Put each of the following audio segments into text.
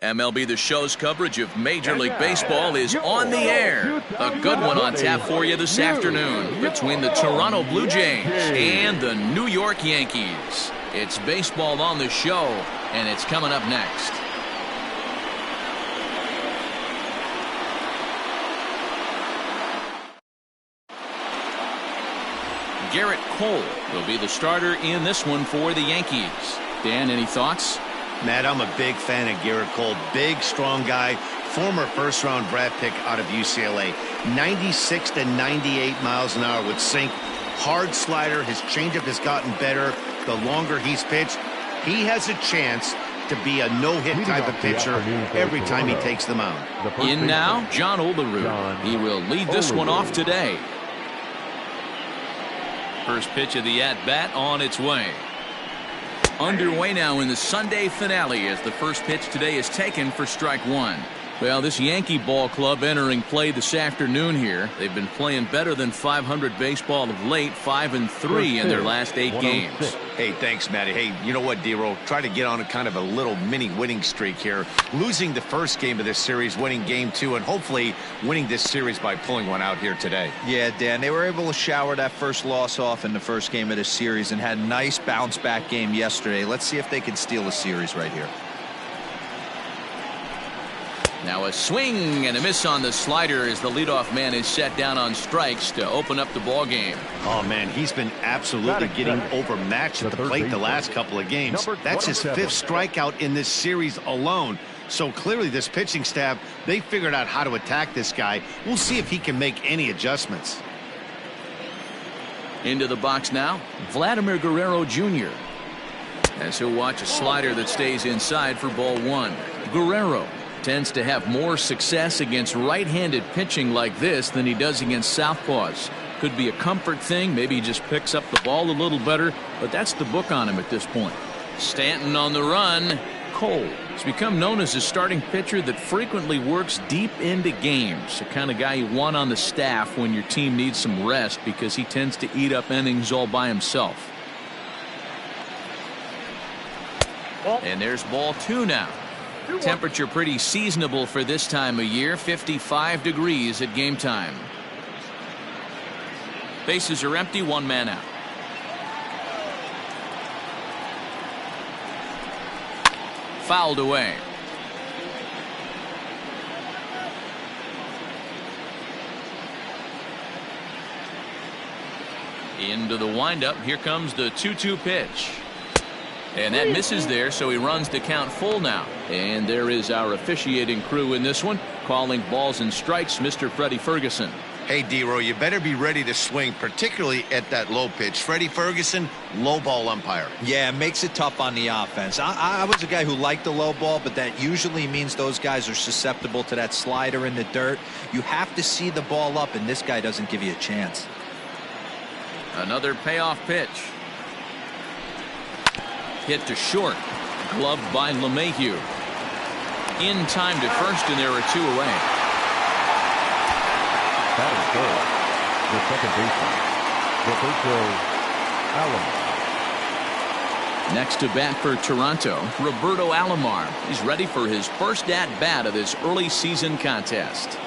MLB The Show's coverage of Major League Baseball is on the air. A good one on tap for you this afternoon between the Toronto Blue Jays and the New York Yankees. It's baseball on the show, and it's coming up next. Garrett Cole will be the starter in this one for the Yankees. Dan, any thoughts? Matt, I'm a big fan of Garrett Cole. Big, strong guy. Former first-round draft pick out of UCLA. 96 to 98 miles an hour with sink. Hard slider. His changeup has gotten better the longer he's pitched. He has a chance to be a no-hit type of pitcher every time he takes the mound. In now, John Olerud. He will lead this one off today. First pitch of the at-bat on its way. Underway now in the Sunday finale as the first pitch today is taken for strike one. Well, this Yankee ball club entering play this afternoon here. They've been playing better than .500 baseball of late, 5-3 in their last 8 games. Hey, thanks, Matty. Hey, you know what, D-Roll? Try to get on a kind of a little mini winning streak here. Losing the first game of this series, winning game 2, and hopefully winning this series by pulling one out here today. Yeah, Dan, they were able to shower that first loss off in the first game of this series and had a nice bounce back game yesterday. Let's see if they can steal a series right here. Now a swing and a miss on the slider as the leadoff man is set down on strikes to open up the ball game. Oh man, he's been absolutely getting overmatched at the plate the last couple of games. That's his 5th strikeout in this series alone. So clearly this pitching staff, they figured out how to attack this guy. We'll see if he can make any adjustments. Into the box now, Vladimir Guerrero Jr. as he'll watch a slider that stays inside for ball 1. Guerrero tends to have more success against right-handed pitching like this than he does against southpaws. Could be a comfort thing. Maybe he just picks up the ball a little better, but that's the book on him at this point. Stanton on the run. Cole has become known as a starting pitcher that frequently works deep into games. The kind of guy you want on the staff when your team needs some rest because he tends to eat up innings all by himself. And there's ball 2 now. Temperature pretty seasonable for this time of year, 55 degrees at game time. Bases are empty, 1 man out. Fouled away. Into the windup. Here comes the 2-2 pitch. And that misses there, so he runs the count full now. And there is our officiating crew in this one, calling balls and strikes, Mr. Freddie Ferguson. Hey, D-Roll, you better be ready to swing, particularly at that low pitch. Freddie Ferguson, low ball umpire. Yeah, it makes it tough on the offense. I was a guy who liked the low ball, but that usually means those guys are susceptible to that slider in the dirt. You have to see the ball up, and this guy doesn't give you a chance. Another payoff pitch. Hit to short. Gloved by LeMahieu. In time to first, and there are 2 away. That is good. The second baseman, Roberto Alomar. Next to bat for Toronto, Roberto Alomar. He's ready for his first at-bat of this early season contest.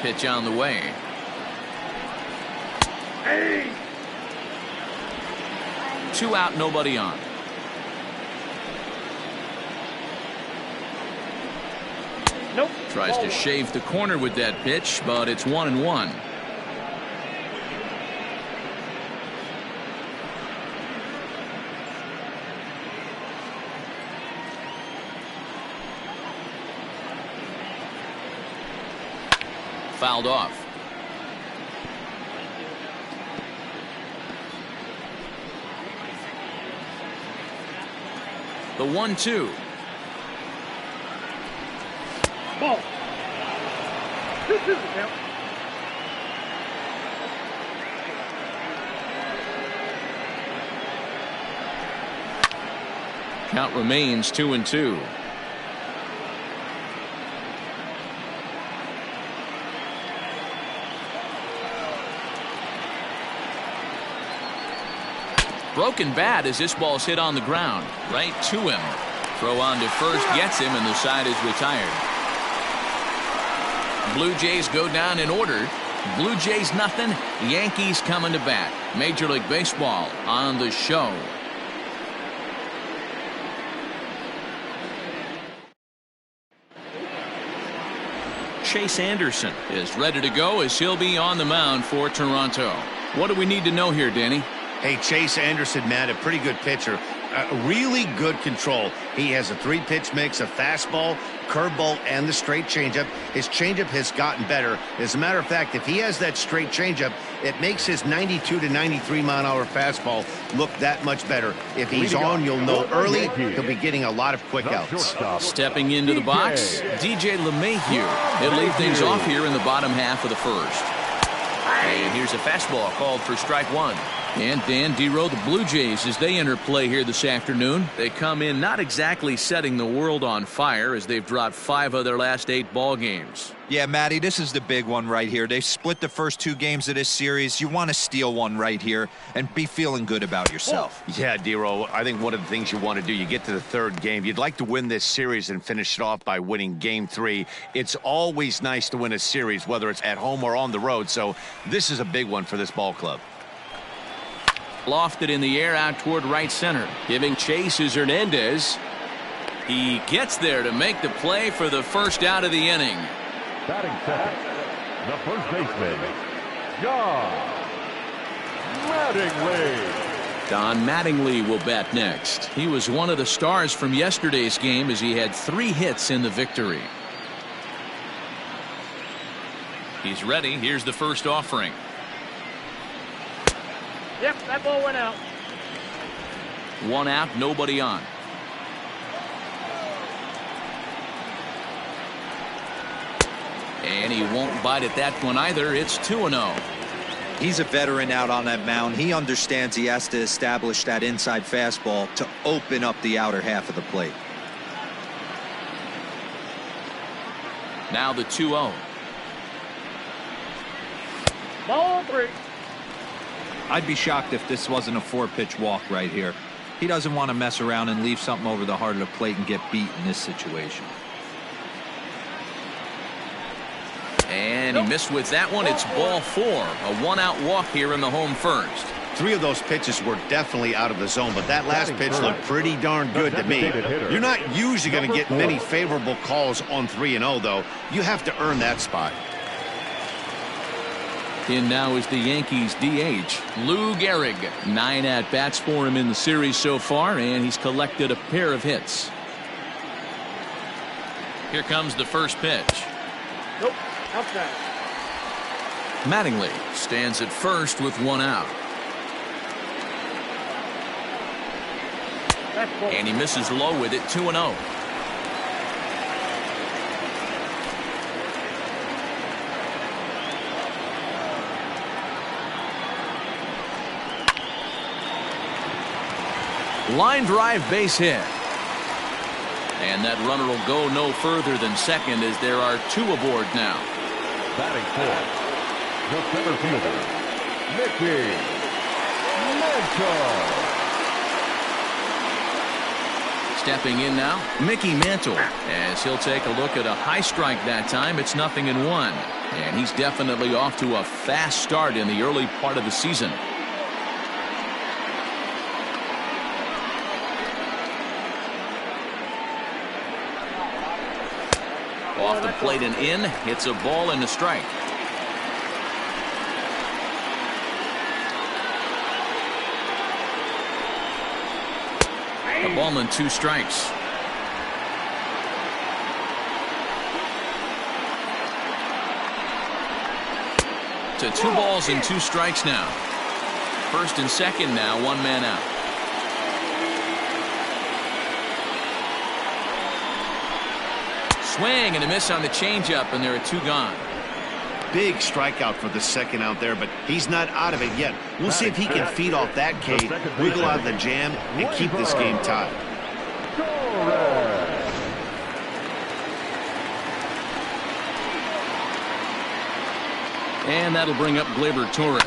Pitch on the way. Hey. 2 out, nobody on. Nope. Tries to shave the corner with that pitch, but it's 1-1. Fouled off. The 1-2. Ball. This is him. Count remains 2-2. Broken bat as this ball's hit on the ground. Right to him. Throw on to first gets him, and the side is retired. Blue Jays go down in order. Blue Jays nothing. Yankees coming to bat. Major League Baseball on the show. Chase Anderson is ready to go as he'll be on the mound for Toronto. What do we need to know here, Danny? Hey, Chase Anderson, man, a pretty good pitcher. Really good control. He has a 3-pitch mix of fastball, curveball, and the straight changeup. His changeup has gotten better. As a matter of fact, if he has that straight changeup, it makes his 92 to 93 mile an hour fastball look that much better. If he's on, you'll know early he'll be getting a lot of quick outs. Stepping into the box, DJ LeMahieu. He'll lead things off here in the bottom half of the first. And here's a fastball called for strike one. And Dan Dero, the Blue Jays, as they enter play here this afternoon, they come in not exactly setting the world on fire as they've dropped 5 of their last 8 ball games. Yeah, Matty, this is the big one right here. They've split the first 2 games of this series. You want to steal one right here and be feeling good about yourself. Yeah, Dero, I think one of the things you want to do, you get to the 3rd game, you'd like to win this series and finish it off by winning game 3. It's always nice to win a series, whether it's at home or on the road, so this is a big one for this ball club. Lofted in the air out toward right center. Giving chase is Hernandez. He gets there to make the play for the first out of the inning. Batting second, the first baseman, Don Mattingly. Don Mattingly will bat next. He was one of the stars from yesterday's game as he had 3 hits in the victory. He's ready. Here's the first offering. Yep, that ball went out. 1 out, nobody on. And he won't bite at that one either. It's 2-0. He's a veteran out on that mound. He understands he has to establish that inside fastball to open up the outer half of the plate. Now the 2-0. Ball 3. I'd be shocked if this wasn't a 4-pitch walk right here. He doesn't want to mess around and leave something over the heart of the plate and get beat in this situation. And he missed with that one. It's ball 4. A 1-out walk here in the home first. 3 of those pitches were definitely out of the zone, but that last pitch looked pretty darn good to me. You're not usually going to get many favorable calls on 3-0, though. You have to earn that spot. In now is the Yankees DH, Lou Gehrig. 9 at-bats for him in the series so far, and he's collected a pair of hits. Here comes the first pitch. Nope, outside. Mattingly stands at first with 1 out. And he misses low with it. 2-0. Line drive, base hit. And that runner will go no further than second as there are 2 aboard now. Batting 4th, the center fielder, Mickey Mantle. Stepping in now, Mickey Mantle, as he'll take a look at a high strike that time. It's 0-1. And he's definitely off to a fast start in the early part of the season. Off the plate and in. It's a ball and a strike. A ball and 2 strikes. To 2 balls and 2 strikes now. First and second now, 1 man out. Swing and a miss on the changeup, and there are 2 gone. Big strikeout for the second out there, but he's not out of it yet. We'll see if he can feed off that K, wiggle out of the jam, and keep this game tied. And that'll bring up Gleyber Torres.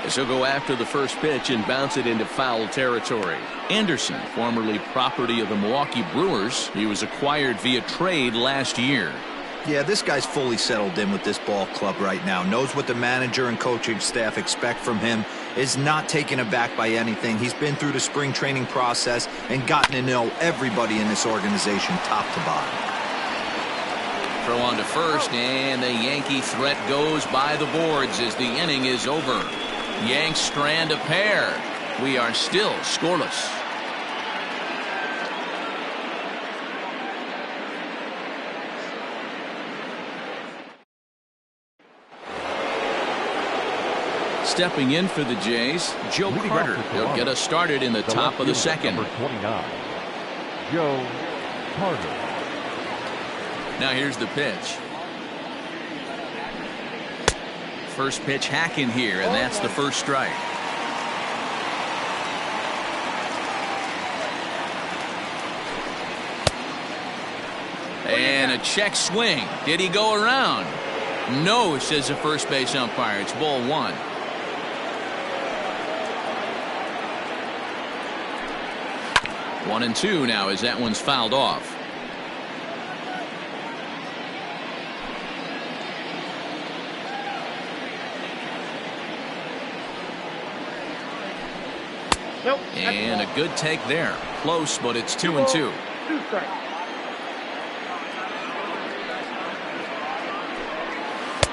As he'll go after the first pitch and bounce it into foul territory. Anderson, formerly property of the Milwaukee Brewers. He was acquired via trade last year. Yeah, this guy's fully settled in with this ball club right now. Knows what the manager and coaching staff expect from him. Is not taken aback by anything. He's been through the spring training process and gotten to know everybody in this organization top to bottom. Throw on to first, and the Yankee threat goes by the boards as the inning is over. Yanks strand a pair. We are still scoreless. Stepping in for the Jays, Joe Carter. He'll get us started in the top of the second. Number 29, Joe Carter. Now here's the pitch. First pitch hacking here, and that's the first strike. And a check swing. Did he go around? No, says the first base umpire. It's ball one. One and two now as that one's fouled off. Nope. And a good take there. Close, but it's 2-2. 2 strikes.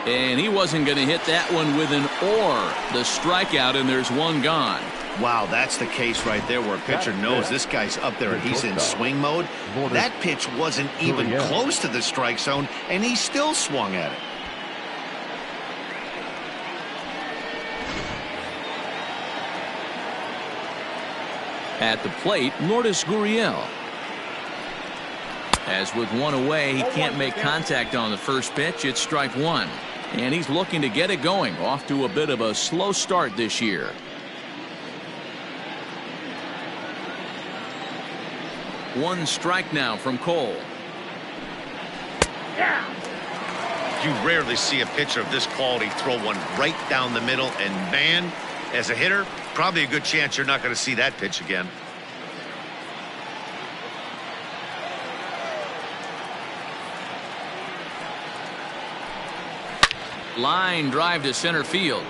And he wasn't going to hit that one with an or. The strikeout, and there's one gone. Wow, that's the case right there where a pitcher knows this guy's up there and he's in swing mode. That pitch wasn't even close to the strike zone, and he still swung at it. At the plate, Lourdes Gurriel. As with one away, he can't make contact on the first pitch. It's strike one. And he's looking to get it going. Off to a bit of a slow start this year. One strike now from Cole. You rarely see a pitcher of this quality throw one right down the middle, and man, as a hitter, probably a good chance you're not going to see that pitch again. Line drive to center field.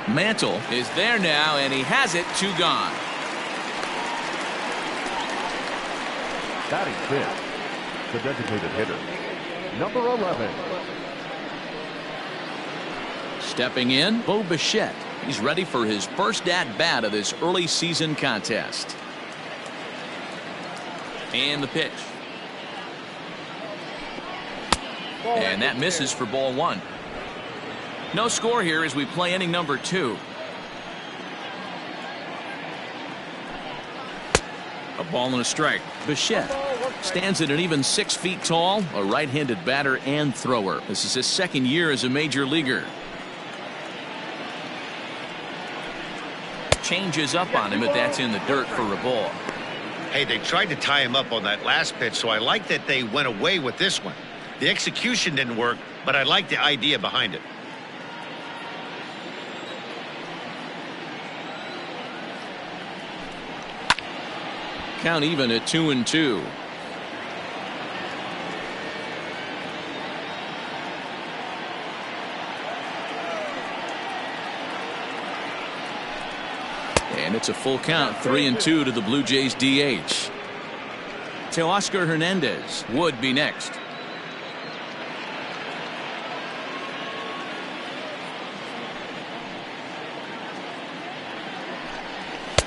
Mantle is there now, and he has it. 2 gone. Batting fifth, the designated hitter, number 11. Stepping in, Bo Bichette. He's ready for his first at-bat of this early season contest. And the pitch. And that misses for ball one. No score here as we play inning number 2. A ball and a strike. Bichette stands at an even 6 feet tall, a right-handed batter and thrower. This is his second year as a major leaguer. Changes up on him, but that's in the dirt for a ball. Hey, they tried to tie him up on that last pitch, so I like that they went away with this one. The execution didn't work, but I like the idea behind it. Count even at 2-2. And it's a full count. 3-2 to the Blue Jays DH. Teoscar Hernandez would be next.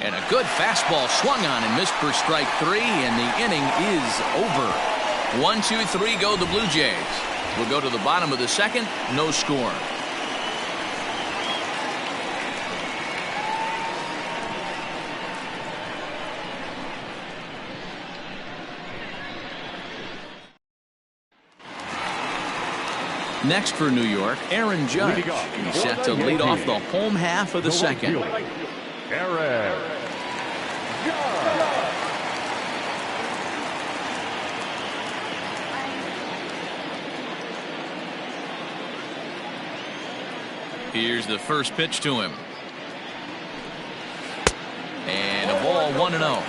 And a good fastball swung on and missed for strike 3, and the inning is over. 1-2-3 go the Blue Jays. We'll go to the bottom of the second. No score. Next for New York, Aaron Judge. He's set to lead off the home half of the second. Aaron Judge. Here's the first pitch to him. ball 1-0.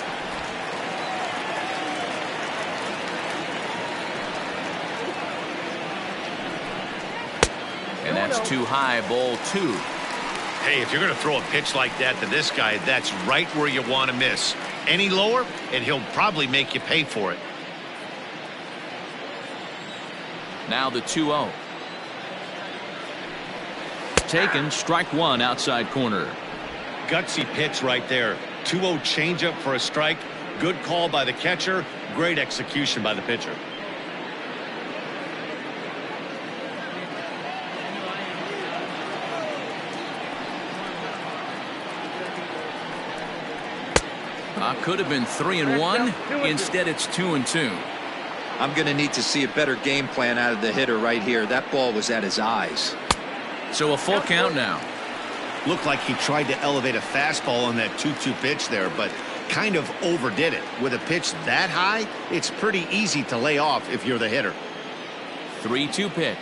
And that's too high, ball 2. Hey, if you're going to throw a pitch like that to this guy, that's right where you want to miss. Any lower, and he'll probably make you pay for it. Now the 2-0. Taken, strike 1 outside corner. Gutsy pitch right there. 2-0 changeup for a strike. Good call by the catcher. Great execution by the pitcher. Could have been 3-1. Instead, it's 2-2. I'm going to need to see a better game plan out of the hitter right here. That ball was at his eyes. So a full count now. Looked like he tried to elevate a fastball on that 2-2 pitch there, but kind of overdid it. With a pitch that high, it's pretty easy to lay off if you're the hitter. 3-2 pitch.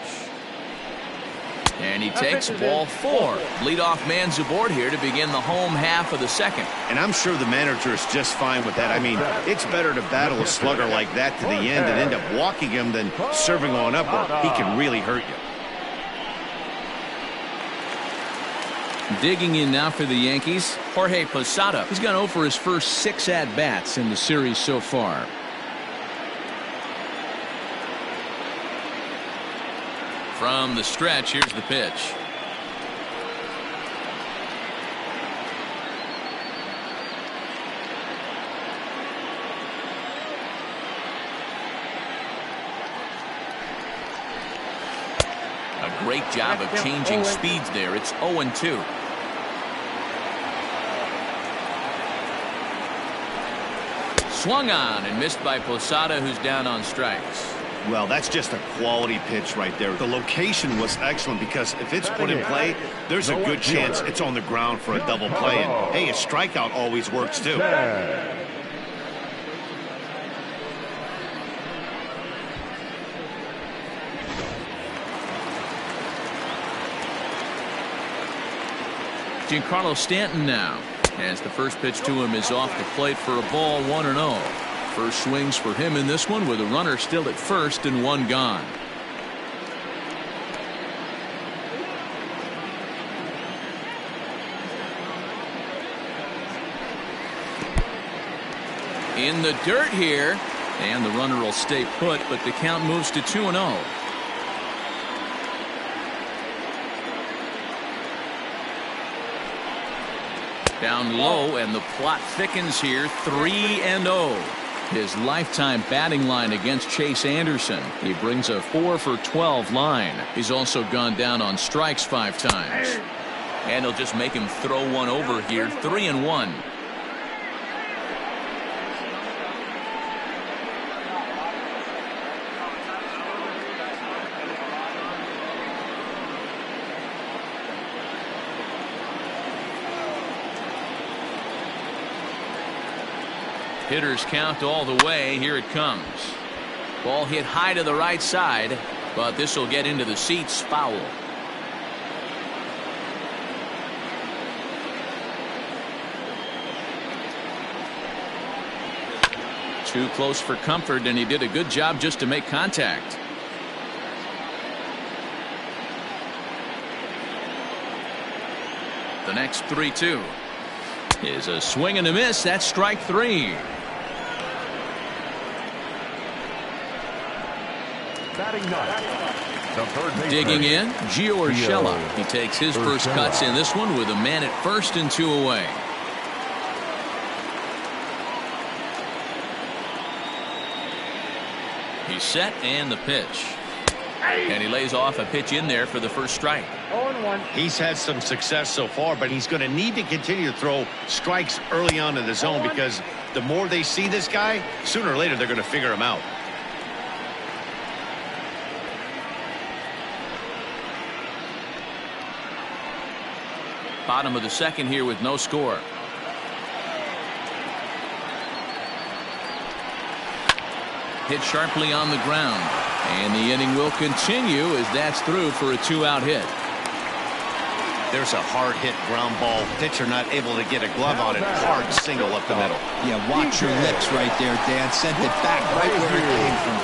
And he takes ball 4. Leadoff man's aboard here to begin the home half of the second. And I'm sure the manager is just fine with that. I mean, it's better to battle a slugger like that to the end and end up walking him than serving on up, or he can really hurt you. Digging in now for the Yankees, Jorge Posada. He's gone over his first 6 at-bats in the series so far. From the stretch, here's the pitch. A great job of changing speeds there. It's 0-2. Swung on and missed by Posada, who's down on strikes. Well, that's just a quality pitch right there. The location was excellent because if it's put in play, there's a good chance it's on the ground for a double play. And, hey, a strikeout always works, too. Giancarlo Stanton now, as the first pitch to him is off the plate for a ball 1-0. First swings for him in this one with a runner still at first and 1 gone. In the dirt here, and the runner will stay put, but the count moves to 2-0. Down low, and the plot thickens here. 3-0. His lifetime batting line against Chase Anderson. He brings a 4-for-12 line. He's also gone down on strikes 5 times. And he'll just make him throw one over here. 3-1. Hitters count all the way. Here it comes. Ball hit high to the right side, but this will get into the seats. Foul. Too close for comfort, and he did a good job just to make contact. The next 3-2 is a swing and a miss. That's strike 3. Digging in, Gio Urshela. He takes his first cuts in this one with a man at first and 2 away. He's set, and the pitch. And he lays off a pitch in there for the first strike. 0-1. He's had some success so far, but he's going to need to continue to throw strikes early on in the zone because the more they see this guy, sooner or later they're going to figure him out. Bottom of the second here with no score. Hit sharply on the ground, and the inning will continue as that's through for a 2-out hit. There's a hard hit ground ball. Pitcher not able to get a glove on it. Hard single up the middle. Yeah, watch your lips right there, Dan. Sent it back right where it came from.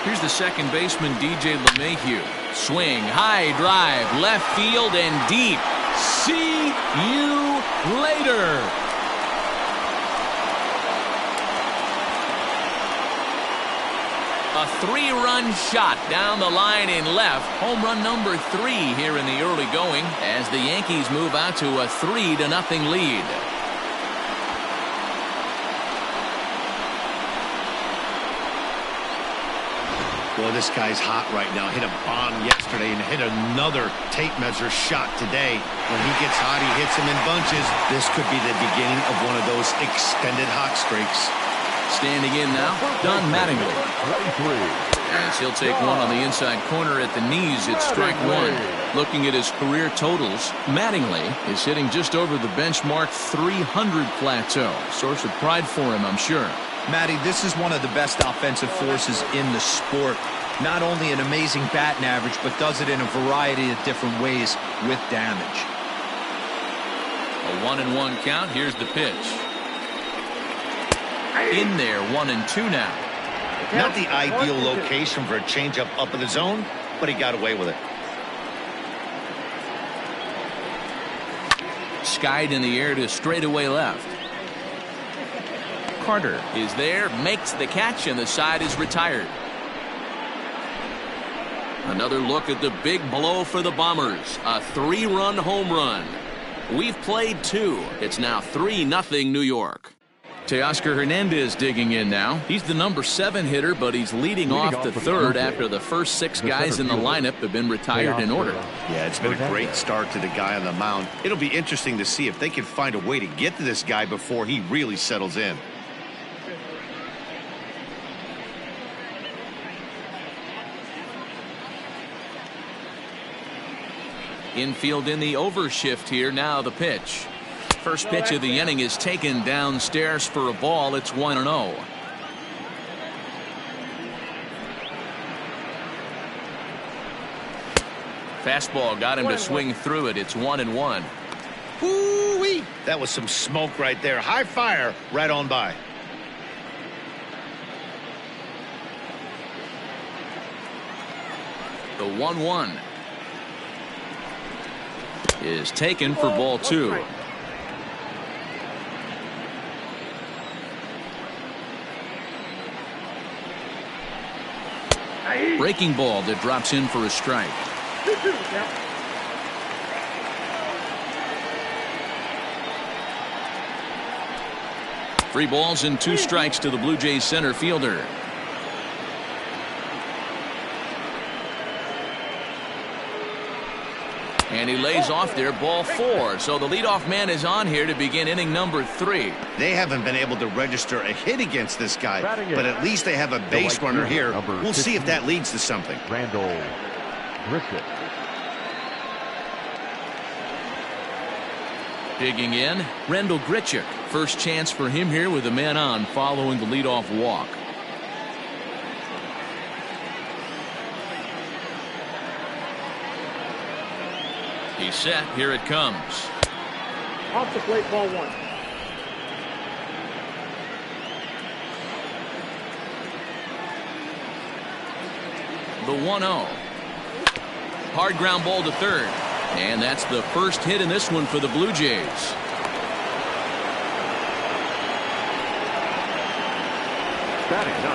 Here's the second baseman, DJ LeMahieu. Swing, high drive, left field and deep. See you later. A 3-run shot down the line in left. Home run number 3 here in the early going as the Yankees move out to a 3-0 lead. Boy, this guy's hot right now. Hit a bomb yesterday and hit another tape measure shot today. When he gets hot, he hits them in bunches. This could be the beginning of one of those extended hot streaks. Standing in now, Don Mattingly. As he'll take one on the inside corner at the knees, it's strike 1. Looking at his career totals, Mattingly is hitting just over the benchmark 300 plateau. Source of pride for him, I'm sure. Matty, this is one of the best offensive forces in the sport. Not only an amazing batting average, but does it in a variety of different ways with damage. A 1-1 count. Here's the pitch. In there, 1-2 now. Not the ideal location for a changeup up in the zone, but he got away with it. Skied in the air to straightaway left. Carter is there, makes the catch, and the side is retired. Another look at the big blow for the Bombers. A 3-run home run. We've played 2. It's now 3-0 New York. Teoscar Hernandez digging in now. He's the number 7 hitter, but he's leading off the third after the first 6 guys in the lineup have been retired in order. Yeah, it's been a great start to the guy on the mound. It'll be interesting to see if they can find a way to get to this guy before he really settles in. Infield in the overshift here. Now the pitch. First pitch of the inning is taken downstairs for a ball. It's 1-0. Fastball got him to swing through it. It's 1-1. Woo-wee! That was some smoke right there. High fire right on by. The 1-1 is taken for ball 2. Breaking ball that drops in for a strike. Three balls and 2 strikes to the Blue Jays center fielder. And he lays off there, ball 4. So the leadoff man is on here to begin inning number 3. They haven't been able to register a hit against this guy, but at least they have a base runner here. We'll see if that leads to something. Randall Griffith. Digging in, Rendell Grichuk. First chance for him here with a man on following the leadoff walk. He's set. Here it comes. Off the plate, ball 1. The 1-0. Hard ground ball to third. And that's the first hit in this one for the Blue Jays. Batting 9,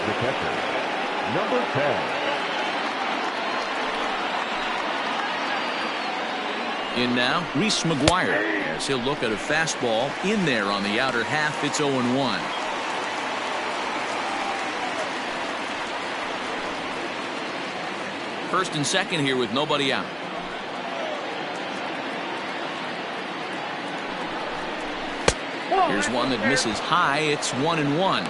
the catcher, number 10. In now, Reese McGuire, as he'll look at a fastball in there on the outer half. It's 0-1. First and second here with nobody out. Here's one that misses high. It's 1-1.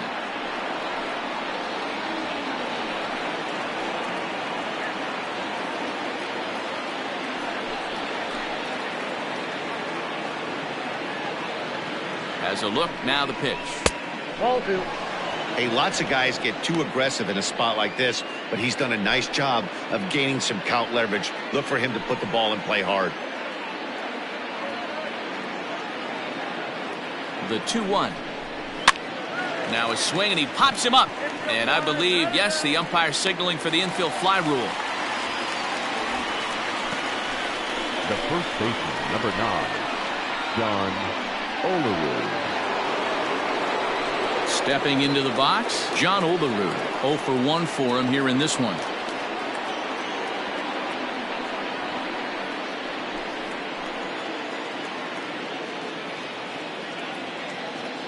As a look, now the pitch. Ball 2. Hey, lots of guys get too aggressive in a spot like this but he's done a nice job of gaining some count leverage. Look for him to put the ball in play hard. The 2-1. Now a swing, and he pops him up. And I believe, yes, the umpire signaling for the infield fly rule. The first baseman, number 9, John Olerud. Stepping into the box, John Olerud. 0 for 1 for him here in this one.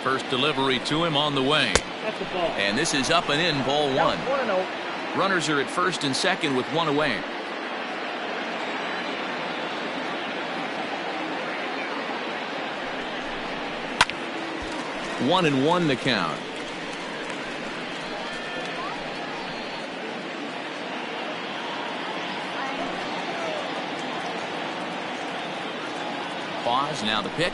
First delivery to him on the way. That's the ball. And this is up and in, ball 1. 1-0. Runners are at first and second with 1 away. One and 1 the count. Pause, now the pitch.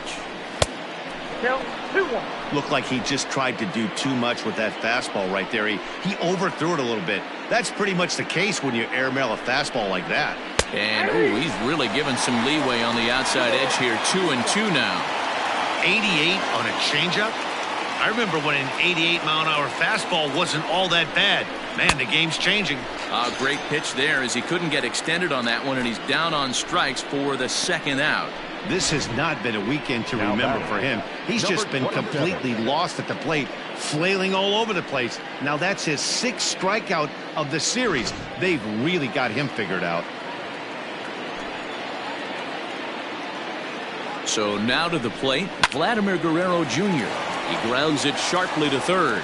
Count 2-1. Looked like he just tried to do too much with that fastball right there. He overthrew it a little bit. That's pretty much the case when you airmail a fastball like that. And ooh, he's really given some leeway on the outside edge here. 2-2 now. 88 on a changeup? I remember when an 88-mile-an-hour fastball wasn't all that bad. Man, the game's changing. A great pitch there as he couldn't get extended on that one, and he's down on strikes for the second out. This has not been a weekend to remember for him. He's just been completely lost at the plate, flailing all over the place. Now that's his 6th strikeout of the series. They've really got him figured out. So now to the plate, Vladimir Guerrero Jr. He grounds it sharply to third.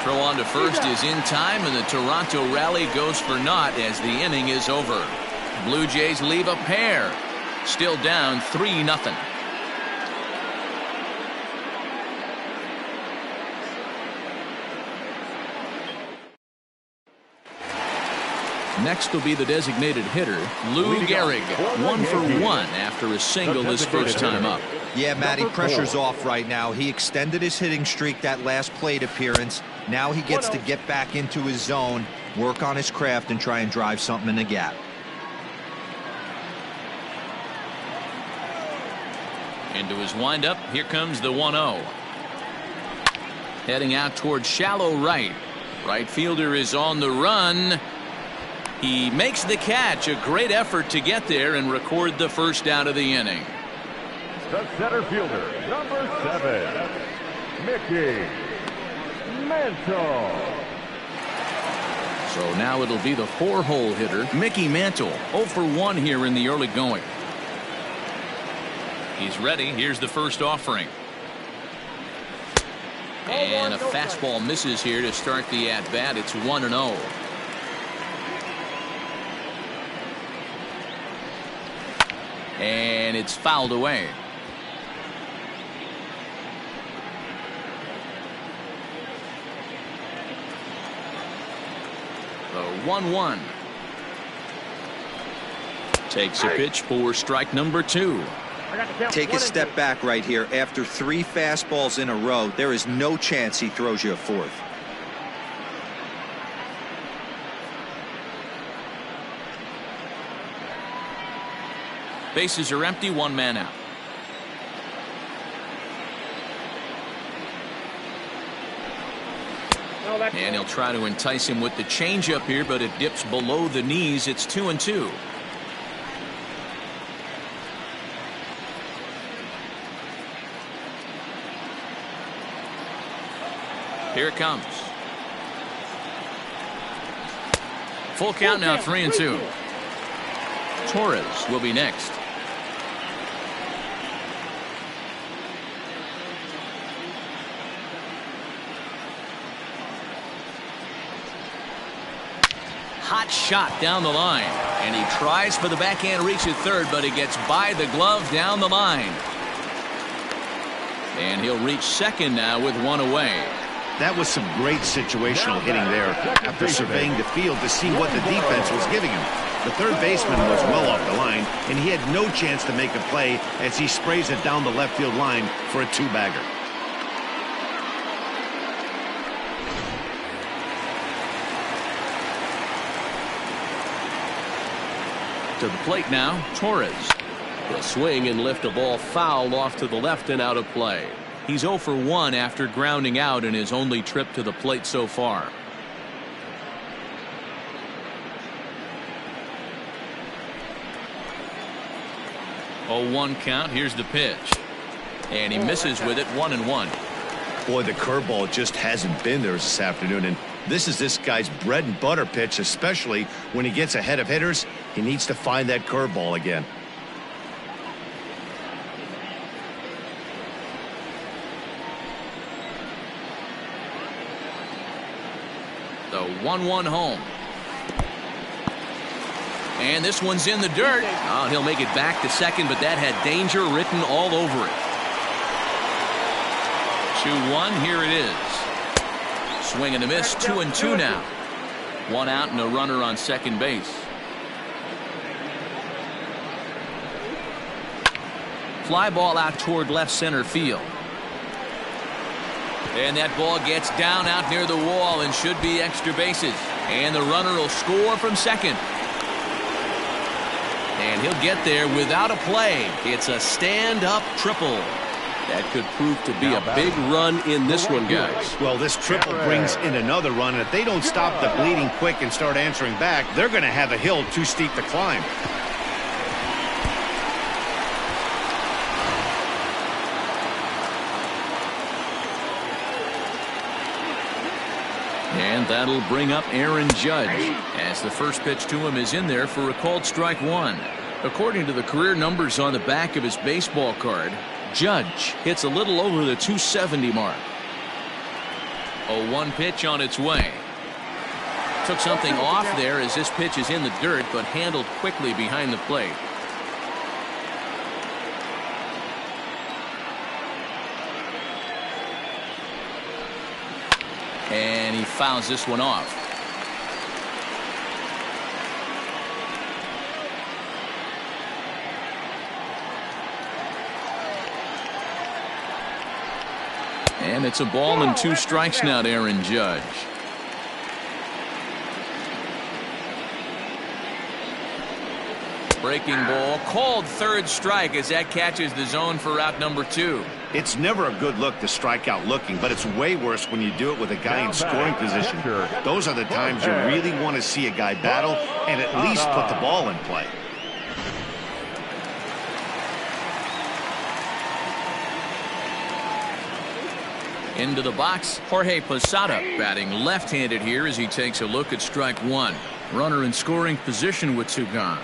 Throw on to first is in time, and the Toronto rally goes for naught as the inning is over. Blue Jays leave a pair. Still down 3-0. Next will be the designated hitter, Lou Gehrig. 1 for 1 after a single his first time up. Yeah, Matty, pressure's off right now. He extended his hitting streak that last plate appearance. Now he gets to get back into his zone, work on his craft, and try and drive something in the gap. Into his windup, here comes the 1-0. Heading out towards shallow right. Right fielder is on the run. He makes the catch. A great effort to get there and record the first out of the inning. The center fielder, number 7, Mickey Mantle. So now it'll be the 4-hole hitter, Mickey Mantle. 0 for 1 here in the early going. He's ready. Here's the first offering. And a fastball misses here to start the at-bat. It's 1-0. And it's fouled away. The 1-1. Takes a pitch for strike number 2. Take a step back right here. After 3 fastballs in a row, there is no chance he throws you a 4th. Bases are empty, 1 man out. And he'll try to entice him with the changeup here, but it dips below the knees. It's 2-2. Here it comes. Full count now, 3-2. Torres will be next. Hot shot down the line, and he tries for the backhand reach at third, but he gets by the glove down the line. And he'll reach second now with 1 away. That was some great situational hitting there after surveying the field to see what the defense was giving him. The third baseman was well off the line, and he had no chance to make a play as he sprays it down the left field line for a 2-bagger. To the plate now, Torres. He'll swing and lift a ball foul off to the left and out of play. He's 0 for 1 after grounding out in his only trip to the plate so far. 0-1 count. Here's the pitch. And he misses with it, 1-1. Boy, the curveball just hasn't been there this afternoon, and this is this guy's bread and butter pitch, especially when he gets ahead of hitters. He needs to find that curveball again. The 1-1 home. And this one's in the dirt. Oh, he'll make it back to second, but that had danger written all over it. 2-1, here it is. Swing and a miss, 2-2 now. One out and a runner on second base. Fly ball out toward left center field. And that ball gets down out near the wall and should be extra bases. And the runner will score from second. And he'll get there without a play. It's a stand-up triple. That could prove to be a big run in this one, guys. Well, this triple brings in another run, and if they don't stop the bleeding quick and start answering back, they're going to have a hill too steep to climb. And that'll bring up Aaron Judge, as the first pitch to him is in there for a called strike one. According to the career numbers on the back of his baseball card, Judge hits a little over the 270 mark. 0-1 pitch on its way. Took something off there as this pitch is in the dirt, but handled quickly behind the plate. And he fouls this one off. And it's a ball and 2 strikes now to Aaron Judge. Breaking ball called third strike as that catches the zone for out number 2. It's never a good look to strike out looking, but it's way worse when you do it with a guy in scoring position. Those are the times you really want to see a guy battle and at least put the ball in play. Into the box, Jorge Posada batting left-handed here as he takes a look at strike one. Runner in scoring position with 2 gone.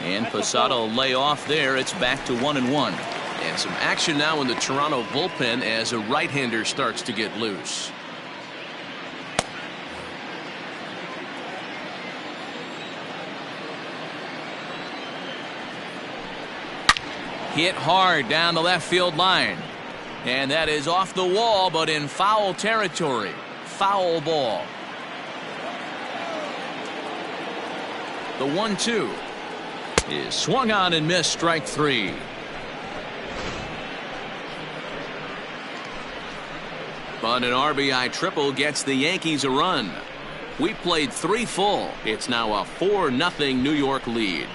And Posada will lay off there. It's back to 1-1. And some action now in the Toronto bullpen as a right-hander starts to get loose. Hit hard down the left field line. And that is off the wall, but in foul territory. Foul ball. The 1-2 is swung on and missed, strike 3. But an RBI triple gets the Yankees a run. We played 3 full. It's now a 4-0 New York lead.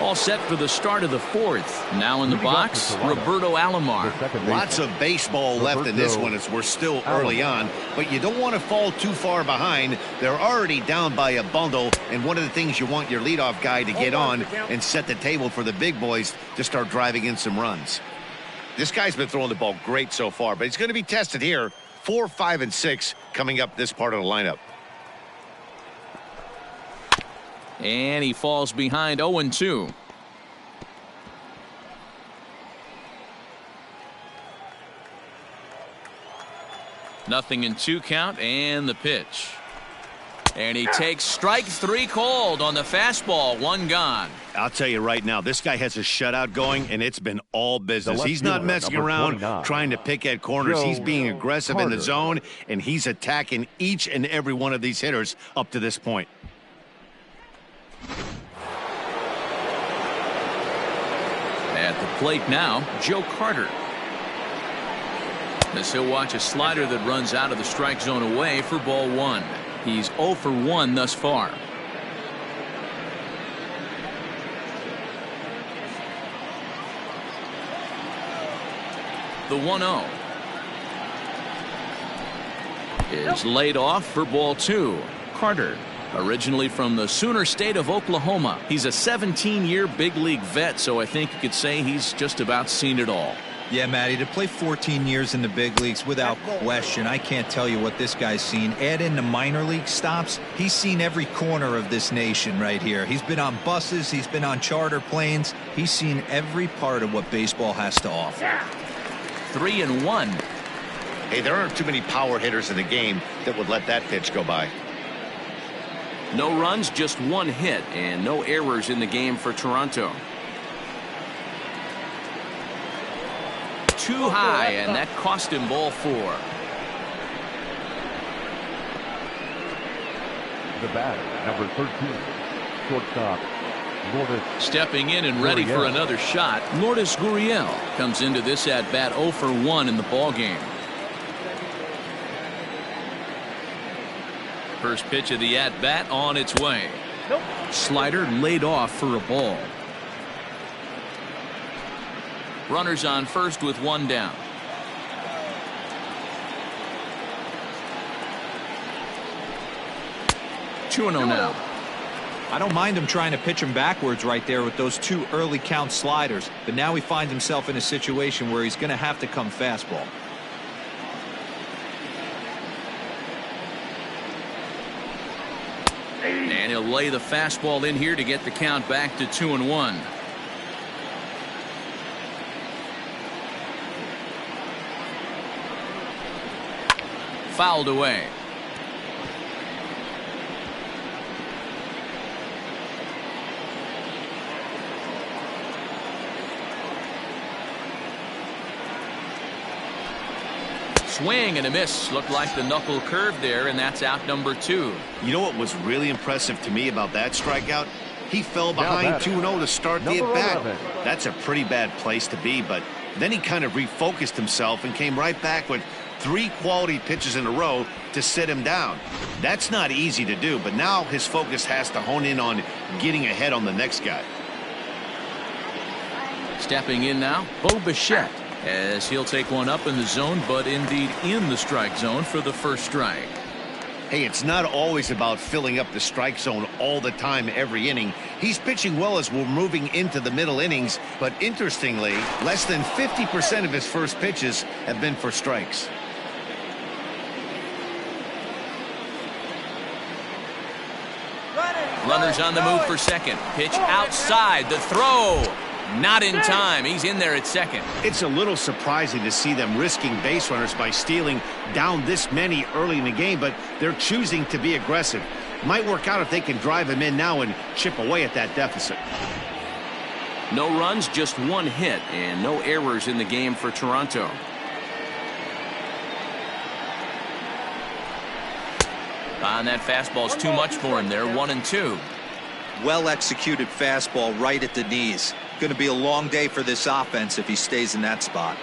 All set for the start of the 4th. Now in the box, Roberto Alomar. Lots of baseball left in this one as we're still early on, but you don't want to fall too far behind. They're already down by a bundle, and one of the things you want your leadoff guy to get on and set the table for the big boys to start driving in some runs. This guy's been throwing the ball great so far, but he's going to be tested here. 4, 5, and 6 coming up this part of the lineup. And he falls behind 0-2. Nothing in 2 count, and the pitch. And he takes strike 3 called on the fastball. 1 gone. I'll tell you right now, this guy has a shutout going, and it's been all business. He's not messing around trying to pick at corners. He's being aggressive in the zone, and he's attacking each and every one of these hitters up to this point. At the plate now, Joe Carter. As he'll watch a slider that runs out of the strike zone away for ball 1. He's 0 for 1 thus far. The 1-0 is laid off for ball 2. Carter, originally from the Sooner State of Oklahoma. He's a 17-year big league vet, so I think you could say he's just about seen it all. Yeah, Matty, to play 14 years in the big leagues without question, I can't tell you what this guy's seen. Add in the minor league stops, he's seen every corner of this nation right here. He's been on buses, he's been on charter planes, he's seen every part of what baseball has to offer. 3-1. Hey, there aren't too many power hitters in the game that would let that pitch go by. No runs, just 1 hit, and no errors in the game for Toronto. Too high, and that cost him ball 4. The batter, number 13, shortstop, Lourdes. Stepping in and ready for another shot, Lourdes Gurriel comes into this at bat 0 for 1 in the ball game. First pitch of the at bat on its way. Slider laid off for a ball. Runners on first with 1 down. 2-0 now. I don't mind him trying to pitch him backwards right there with those 2 early count sliders, but now he finds himself in a situation where he's going to have to come fastball. And he'll lay the fastball in here to get the count back to 2-1. Fouled away. Swing and a miss. Looked like the knuckle curve there, and that's out number 2. You know what was really impressive to me about that strikeout? He fell behind 2-0 to start the at-bat. That's a pretty bad place to be, but then he kind of refocused himself and came right back with 3 quality pitches in a row to sit him down. That's not easy to do, but now his focus has to hone in on getting ahead on the next guy. Stepping in now, Bo Bichette, as he'll take one up in the zone, but indeed in the strike zone for the first strike. Hey, it's not always about filling up the strike zone all the time every inning. He's pitching well as we're moving into the middle innings, but interestingly, less than 50% of his first pitches have been for strikes. Runners on the move for second. Pitch outside. The throw. Not in time. He's in there at second. It's a little surprising to see them risking base runners by stealing down this many early in the game, but they're choosing to be aggressive. Might work out if they can drive him in now and chip away at that deficit. No runs, just 1 hit, and no errors in the game for Toronto. And that fastball's too much for him there. 1-2. Well executed fastball right at the knees. Going to be a long day for this offense if he stays in that spot.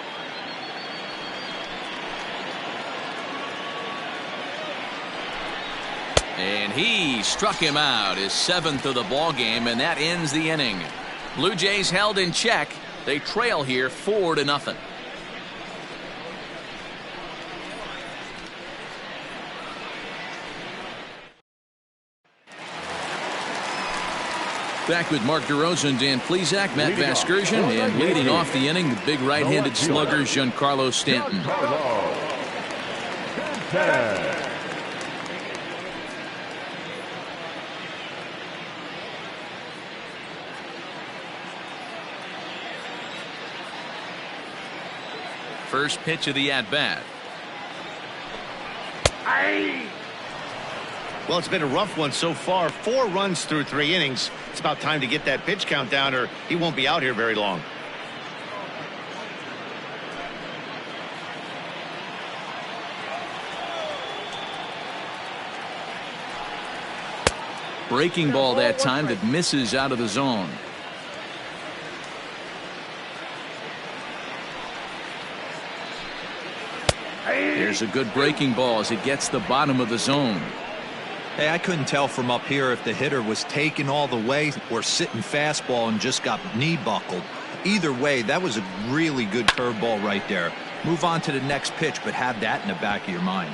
And he struck him out, his 7th of the ball game, and that ends the inning. Blue Jays held in check. They trail here 4-0. Back with Mark DeRosa, Dan Plesac, Matt Vasgersian, and leading off the inning, the big right-handed slugger, Giancarlo Stanton. First pitch of the at-bat. Well, it's been a rough one so far. 4 runs through 3 innings. It's about time to get that pitch count down, or he won't be out here very long. Breaking ball that time that misses out of the zone. Here's a good breaking ball as it gets the bottom of the zone. Hey, I couldn't tell from up here if the hitter was taking all the way or sitting fastball and just got knee buckled. Either way, that was a really good curveball right there. Move on to the next pitch, but have that in the back of your mind.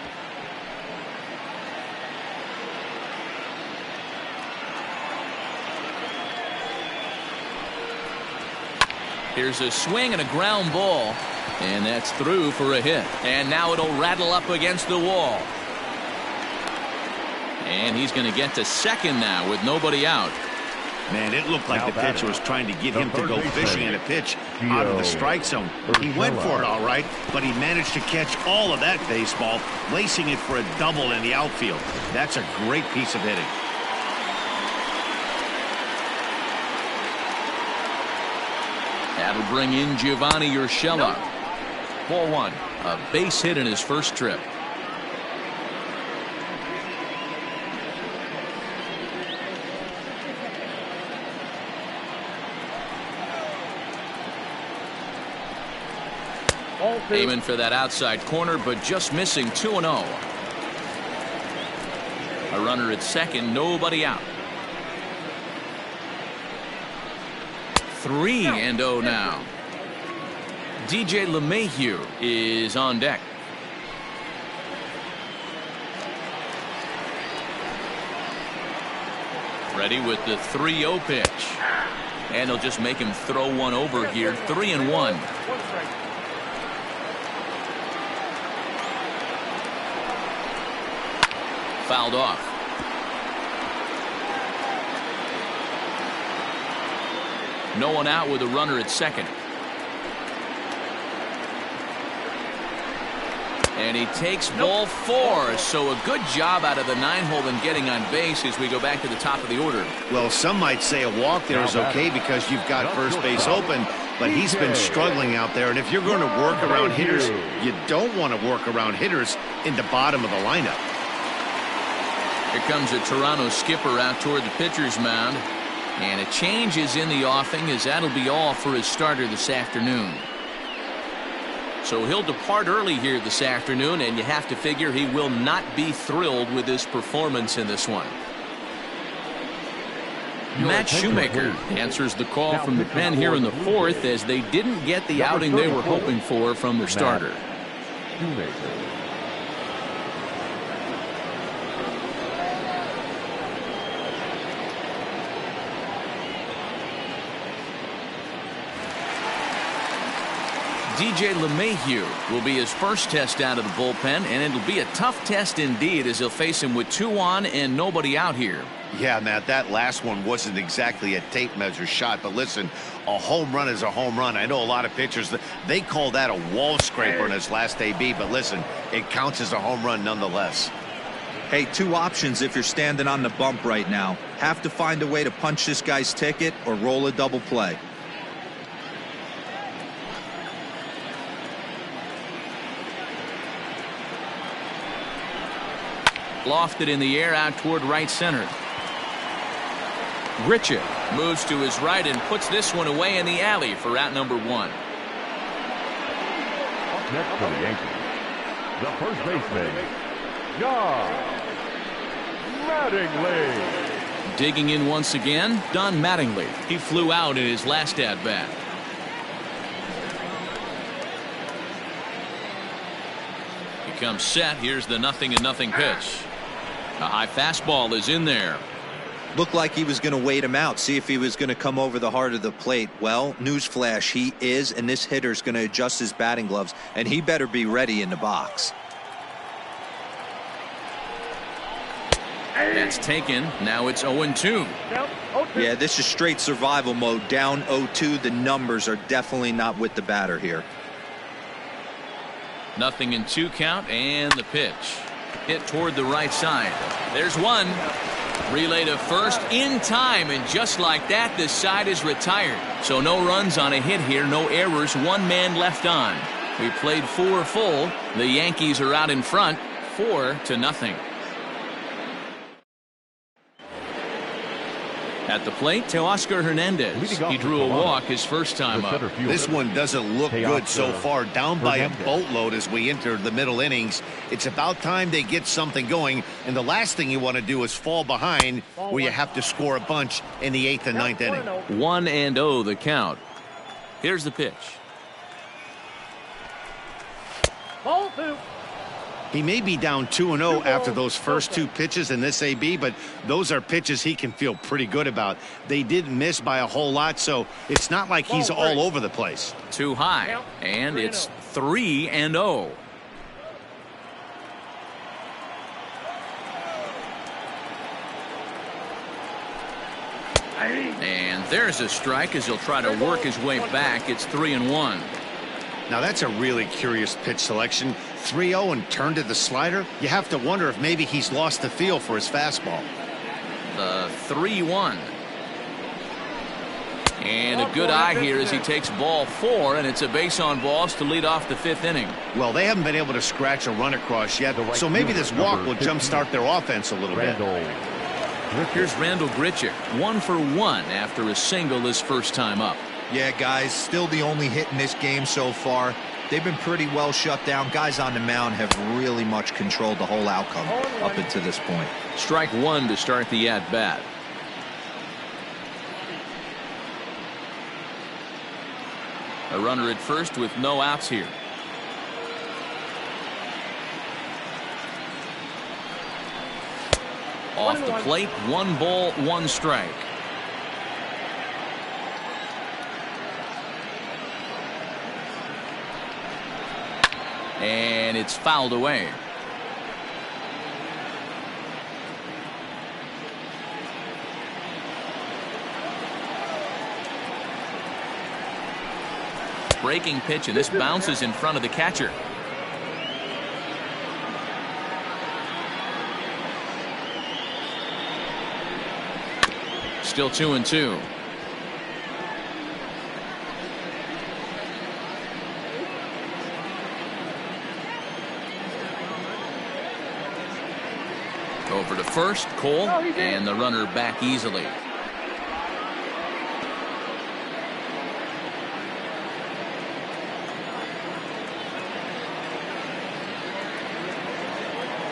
Here's a swing and a ground ball, and that's through for a hit. And now it'll rattle up against the wall. And he's going to get to second now with nobody out. Man, it looked like the pitcher was trying to get him to go fishing in a pitch out of the strike zone. He went for it all right, but he managed to catch all of that baseball, lacing it for a double in the outfield. That's a great piece of hitting. That'll bring in Giovanni Urshela. Ball 1. A base hit in his first trip. Aiming for that outside corner, but just missing 2-0. A runner at second, nobody out. 3-0 now. DJ LeMahieu is on deck. Ready with the 3-0 pitch. And they'll just make him throw one over here. 3-1. Fouled off. No one out with a runner at second. And he takes ball 4. So a good job out of the 9-hole in getting on base as we go back to the top of the order. Well, some might say a walk there is okay because you've got first base open, but he's been struggling out there. And if you're going to work around hitters, you don't want to work around hitters in the bottom of the lineup. Here comes a Toronto skipper out toward the pitcher's mound. And a change is in the offing, as that'll be all for his starter this afternoon. So he'll depart early here this afternoon, and you have to figure he will not be thrilled with his performance in this one. Matt Shoemaker answers the call from the pen here in the 4th, as they didn't get the outing they were hoping for from their starter. DJ LeMahieu will be his first test out of the bullpen, and it'll be a tough test indeed as he'll face him with 2 on and nobody out here. Yeah, Matt, that last one wasn't exactly a tape measure shot, but listen, a home run is a home run. I know a lot of pitchers, they call that a wall scraper in his last AB, but listen, it counts as a home run nonetheless. Hey, 2 options if you're standing on the bump right now. Have to find a way to punch this guy's ticket or roll a double play. Lofted in the air out toward right center. Richard moves to his right and puts this one away in the alley for out number 1. Next for the Yankees, the first baseman, Don Mattingly. Digging in once again, Don Mattingly. He flew out in his last at-bat. He comes set. Here's the 0-0 pitch. A high fastball is in there. Looked like he was going to wait him out, see if he was going to come over the heart of the plate. Well, newsflash, he is, and this hitter's going to adjust his batting gloves, and he better be ready in the box. That's taken. Now it's 0-2. Yeah, this is straight survival mode. Down 0-2. The numbers are definitely not with the batter here. 0-2 count, and the pitch. Hit toward the right side. There's one. Relay to first in time, and just like that, the side is retired. So no runs on a hit here, no errors, one man left on. We played 4 full. The Yankees are out in front, 4-0. At the plate, Teoscar Hernandez. He drew a walk his first time up. This one doesn't look good so far. Down by a boatload as we enter the middle innings. It's about time they get something going. And the last thing you want to do is fall behind where you have to score a bunch in the 8th and 9th inning. 1-0 the count. Here's the pitch. Ball 2. He may be down 2-0 after those first 2 pitches in this AB, but those are pitches he can feel pretty good about. They didn't miss by a whole lot, so it's not like he's all over the place. Too high, and it's 3-0. And there's a strike as he'll try to work his way back. It's 3-1. Now that's a really curious pitch selection. 3-0 and turned to the slider. You have to wonder if maybe he's lost the feel for his fastball. The 3-1. And a good eye here as he takes ball 4, and it's a base on balls to lead off the 5th inning. Well, they haven't been able to scratch a run across yet, so maybe this walk will jumpstart their offense a little bit. Here's Randall Grichuk, 1 for 1 after a single his first time up. Yeah, guys, still the only hit in this game so far. They've been pretty well shut down. Guys on the mound have really much controlled the whole outcome up until this point. Strike 1 to start the at-bat. A runner at first with no outs here. Off the plate, 1 ball, 1 strike. And it's fouled away. Breaking pitch, and this bounces in front of the catcher. Still 2-2. Over to first, Cole, and the runner back easily.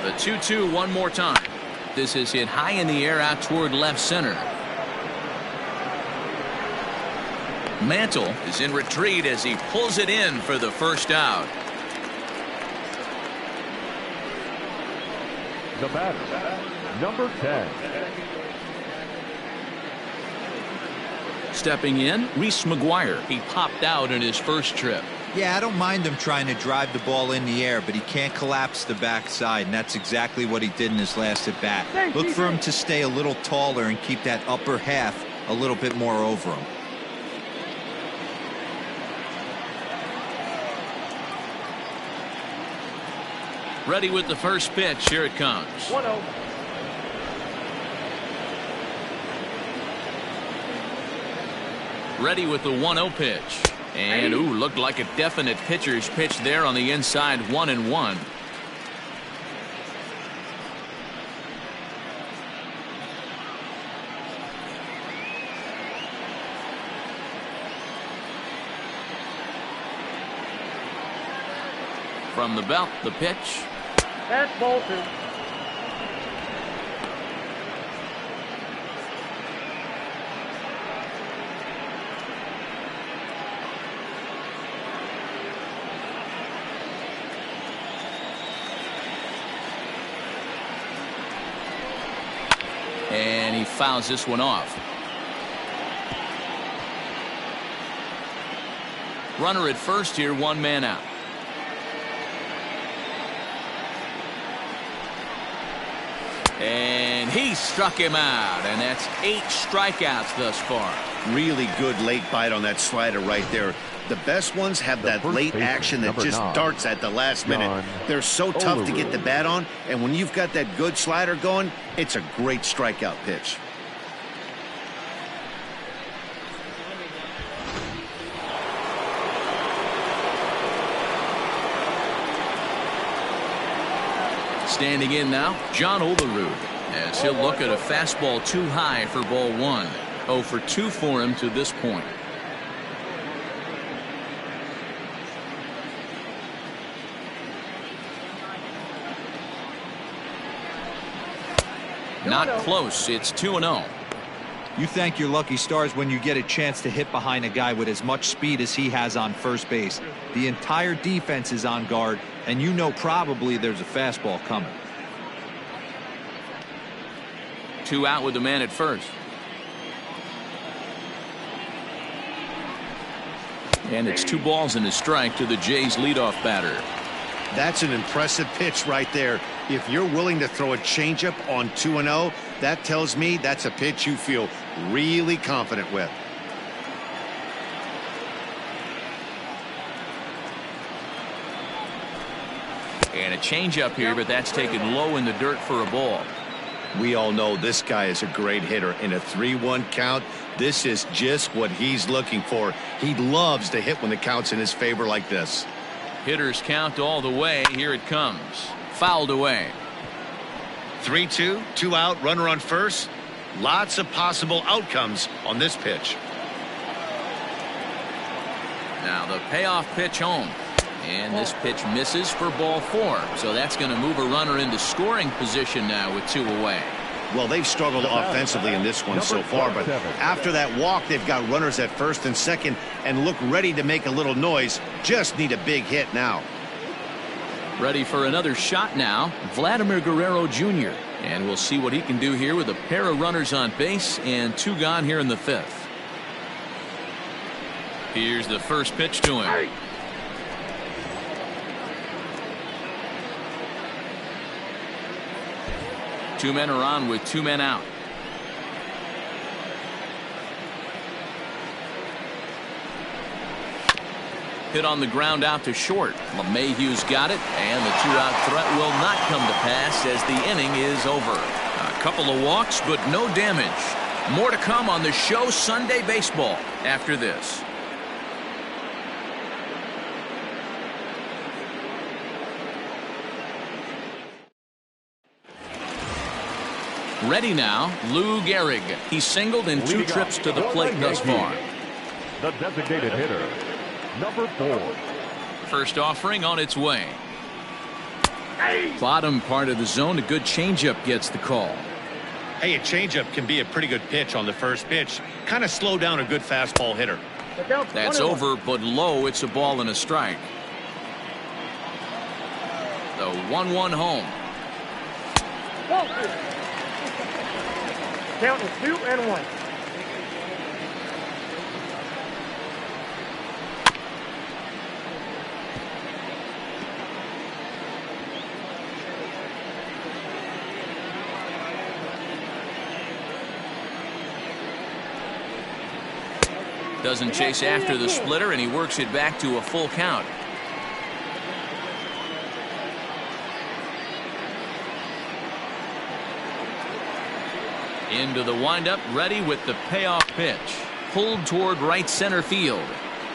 The 2-2 one more time. This is hit high in the air out toward left center. Mantle is in retreat as he pulls it in for the first out. The batter, number 10. Stepping in, Reese McGuire. He popped out in his first trip. Yeah, I don't mind him trying to drive the ball in the air, but he can't collapse the backside, and that's exactly what he did in his last at bat. Look for him to stay a little taller and keep that upper half a little bit more over him. Ready with the first pitch. Here it comes. 1-0. Ready with the 1-0 pitch. And, ooh, looked like a definite pitcher's pitch there on the inside. 1-1. From the belt, the pitch. That's ball 2. And he fouls this one off. Runner at first here, 1 man out. And And he struck him out, and that's 8 strikeouts thus far. Really good late bite on that slider right there. The best ones have that late action that just darts at the last minute. They're so tough to get the bat on, and when you've got that good slider going, it's a great strikeout pitch. Standing in now, John Olerud, as he'll look at a fastball too high for ball 1. 0 for 2 for him to this point. Not close. It's 2-0. You thank your lucky stars when you get a chance to hit behind a guy with as much speed as he has on first base. The entire defense is on guard, and you know probably there's a fastball coming. 2 out with the man at first. And it's 2 balls and a strike to the Jays leadoff batter. That's an impressive pitch right there. If you're willing to throw a changeup on 2-0, that tells me that's a pitch you feel really confident with. And a changeup here, but that's taken low in the dirt for a ball. We all know this guy is a great hitter. In a 3-1 count, this is just what he's looking for. He loves to hit when the count's in his favor like this. Hitters count all the way. Here it comes. Fouled away. 3-2, 2 out, runner on first. Lots of possible outcomes on this pitch. Now the payoff pitch home. And this pitch misses for ball 4. So that's going to move a runner into scoring position now with 2 away. Well, they've struggled offensively in this one so far, but after that walk, they've got runners at first and second and look ready to make a little noise. Just need a big hit now. Ready for another shot now, Vladimir Guerrero Jr. And we'll see what he can do here with a pair of runners on base and 2 gone here in the 5th. Here's the first pitch to him. 2 men are on with 2 men out. Hit on the ground out to short. LeMahieu's got it, and the 2-out threat will not come to pass as the inning is over. A couple of walks, but no damage. More to come on the show Sunday Baseball after this. Ready now, Lou Gehrig. He's singled in 2 trips to the plate thus far. The designated hitter, number 4. First offering on its way. Bottom part of the zone, a good changeup gets the call. Hey, a changeup can be a pretty good pitch on the first pitch. Kind of slow down a good fastball hitter. That's over, but low. It's a ball and a strike. The 1-1 home. Count is 2-1. Doesn't chase after the splitter, and he works it back to a full count. Into the windup, ready with the payoff pitch. Pulled toward right center field.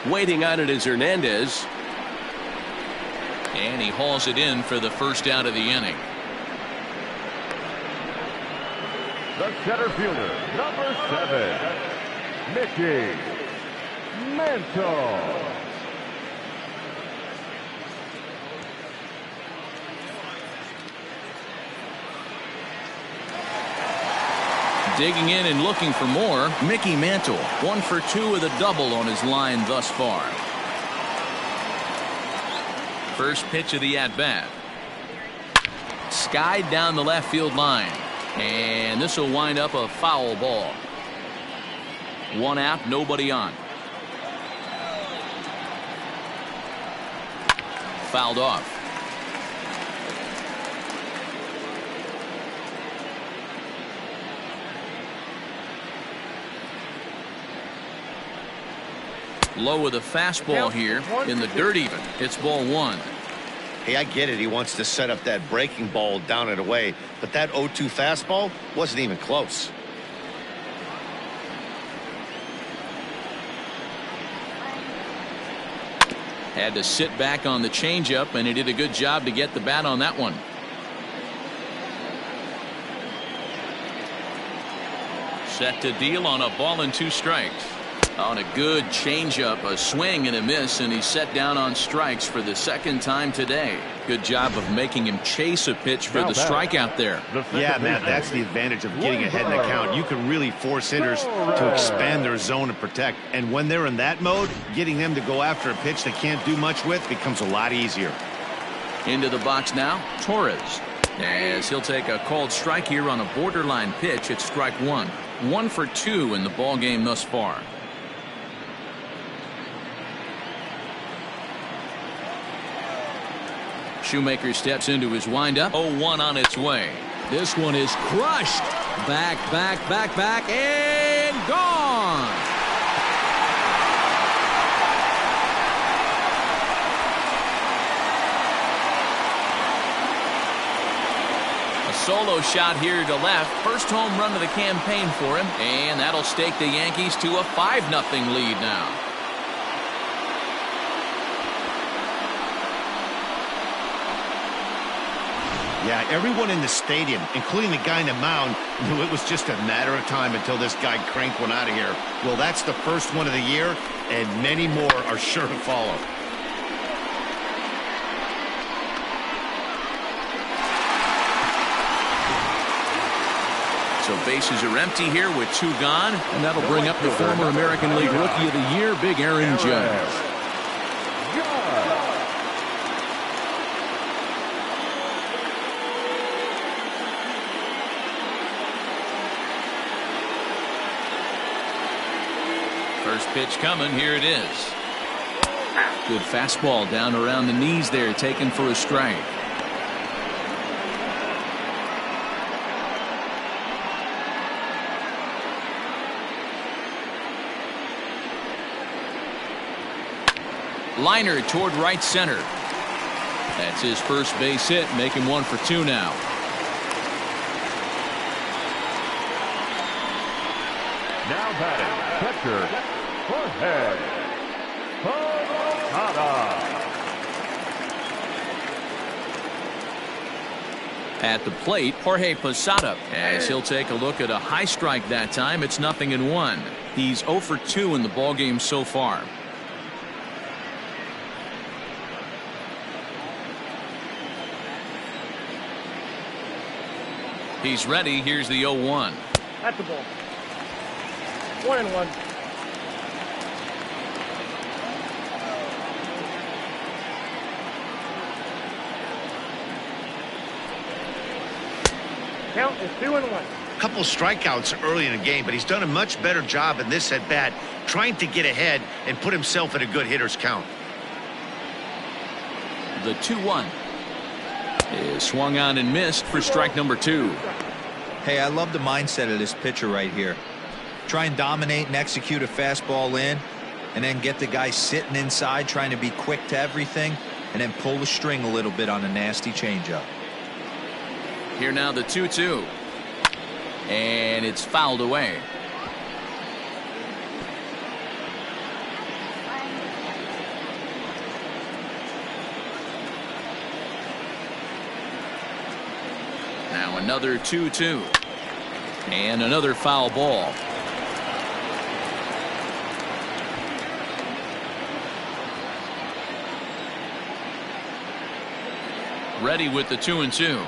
Waiting on it is Hernandez. And he hauls it in for the first out of the inning. The center fielder, number 7, Mickey Mantle. Digging in and looking for more, Mickey Mantle. 1 for 2 with a double on his line thus far. First pitch of the at-bat. Skied down the left field line. And this will wind up a foul ball. 1 out, nobody on. Fouled off. Low with a fastball here in the dirt even. It's ball one. Hey, I get it. He wants to set up that breaking ball down and away, but that 0-2 fastball wasn't even close. Had to sit back on the changeup, and he did a good job to get the bat on that one. Set to deal on a ball and 2 strikes. On a good changeup, a swing and a miss, and he's set down on strikes for the 2nd time today. Good job of making him chase a pitch for the strikeout there. Yeah, Matt, that's the advantage of getting ahead in the count. You can really force hitters to expand their zone and protect. And when they're in that mode, getting them to go after a pitch they can't do much with becomes a lot easier. Into the box now, Torres. As he'll take a called strike here on a borderline pitch at strike 1. 1 for 2 in the ball game thus far. Shoemaker steps into his windup. 0-1 on its way. This one is crushed. Back, and gone. A solo shot here to left. First home run of the campaign for him. And that'll stake the Yankees to a 5-0 lead now. Yeah, everyone in the stadium, including the guy in the mound, knew it was just a matter of time until this guy cranked one out of here. Well, that's the first one of the year, and many more are sure to follow. So bases are empty here with 2 gone, and that'll bring up the former American League Rookie of the Year, Big Aaron Judge. First pitch coming. Here it is. Good fastball down around the knees there, taken for a strike. Liner toward right center. That's his first base hit, making 1 for 2 now. Now batting, catcher, Jorge Posada. At the plate, Jorge Posada, as he'll take a look at a high strike that time. It's 0-1. He's 0 for 2 in the ballgame so far. He's ready. Here's the 0-1. At the ball. 1-1. Count is 2-1. A couple strikeouts early in the game, but he's done a much better job in this at-bat trying to get ahead and put himself in a good hitter's count. The 2-1 is swung on and missed for strike number 2. Hey, I love the mindset of this pitcher right here. Try and dominate and execute a fastball in, and then get the guy sitting inside trying to be quick to everything, and then pull the string a little bit on a nasty changeup. Here now the 2-2. And it's fouled away. Now another 2-2. And another foul ball. Ready with the 2-2.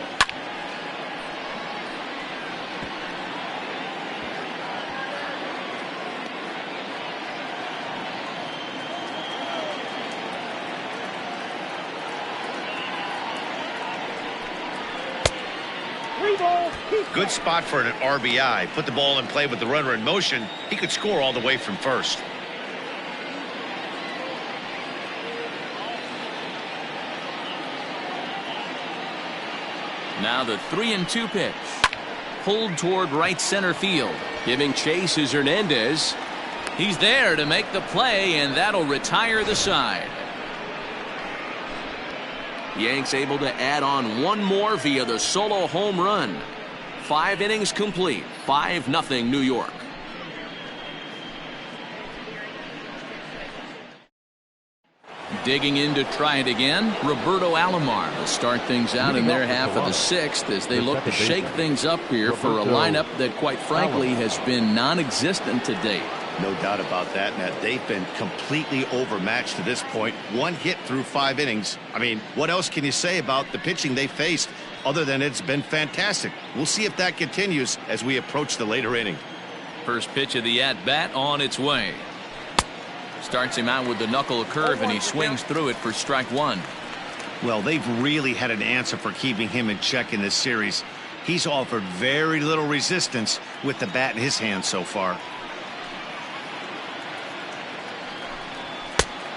Good spot for an RBI. Put the ball in play with the runner in motion. He could score all the way from first. Now the 3-2 pitch. Pulled toward right center field. Giving chase is Hernandez. He's there to make the play, and that'll retire the side. Yanks able to add on one more via the solo home run. 5 innings complete. 5-0 New York. Digging in to try it again, Roberto Alomar will start things out in their half of the 6th as they look to shake things up here for a lineup that, quite frankly, has been non-existent to date. No doubt about that, Matt. They've been completely overmatched to this point. 1 hit through 5 innings. I mean, what else can you say about the pitching they faced other than it's been fantastic? We'll see if that continues as we approach the later inning. First pitch of the at-bat on its way. Starts him out with the knuckle curve, and he swings through it for strike 1. Well, they've really had an answer for keeping him in check in this series. He's offered very little resistance with the bat in his hand so far.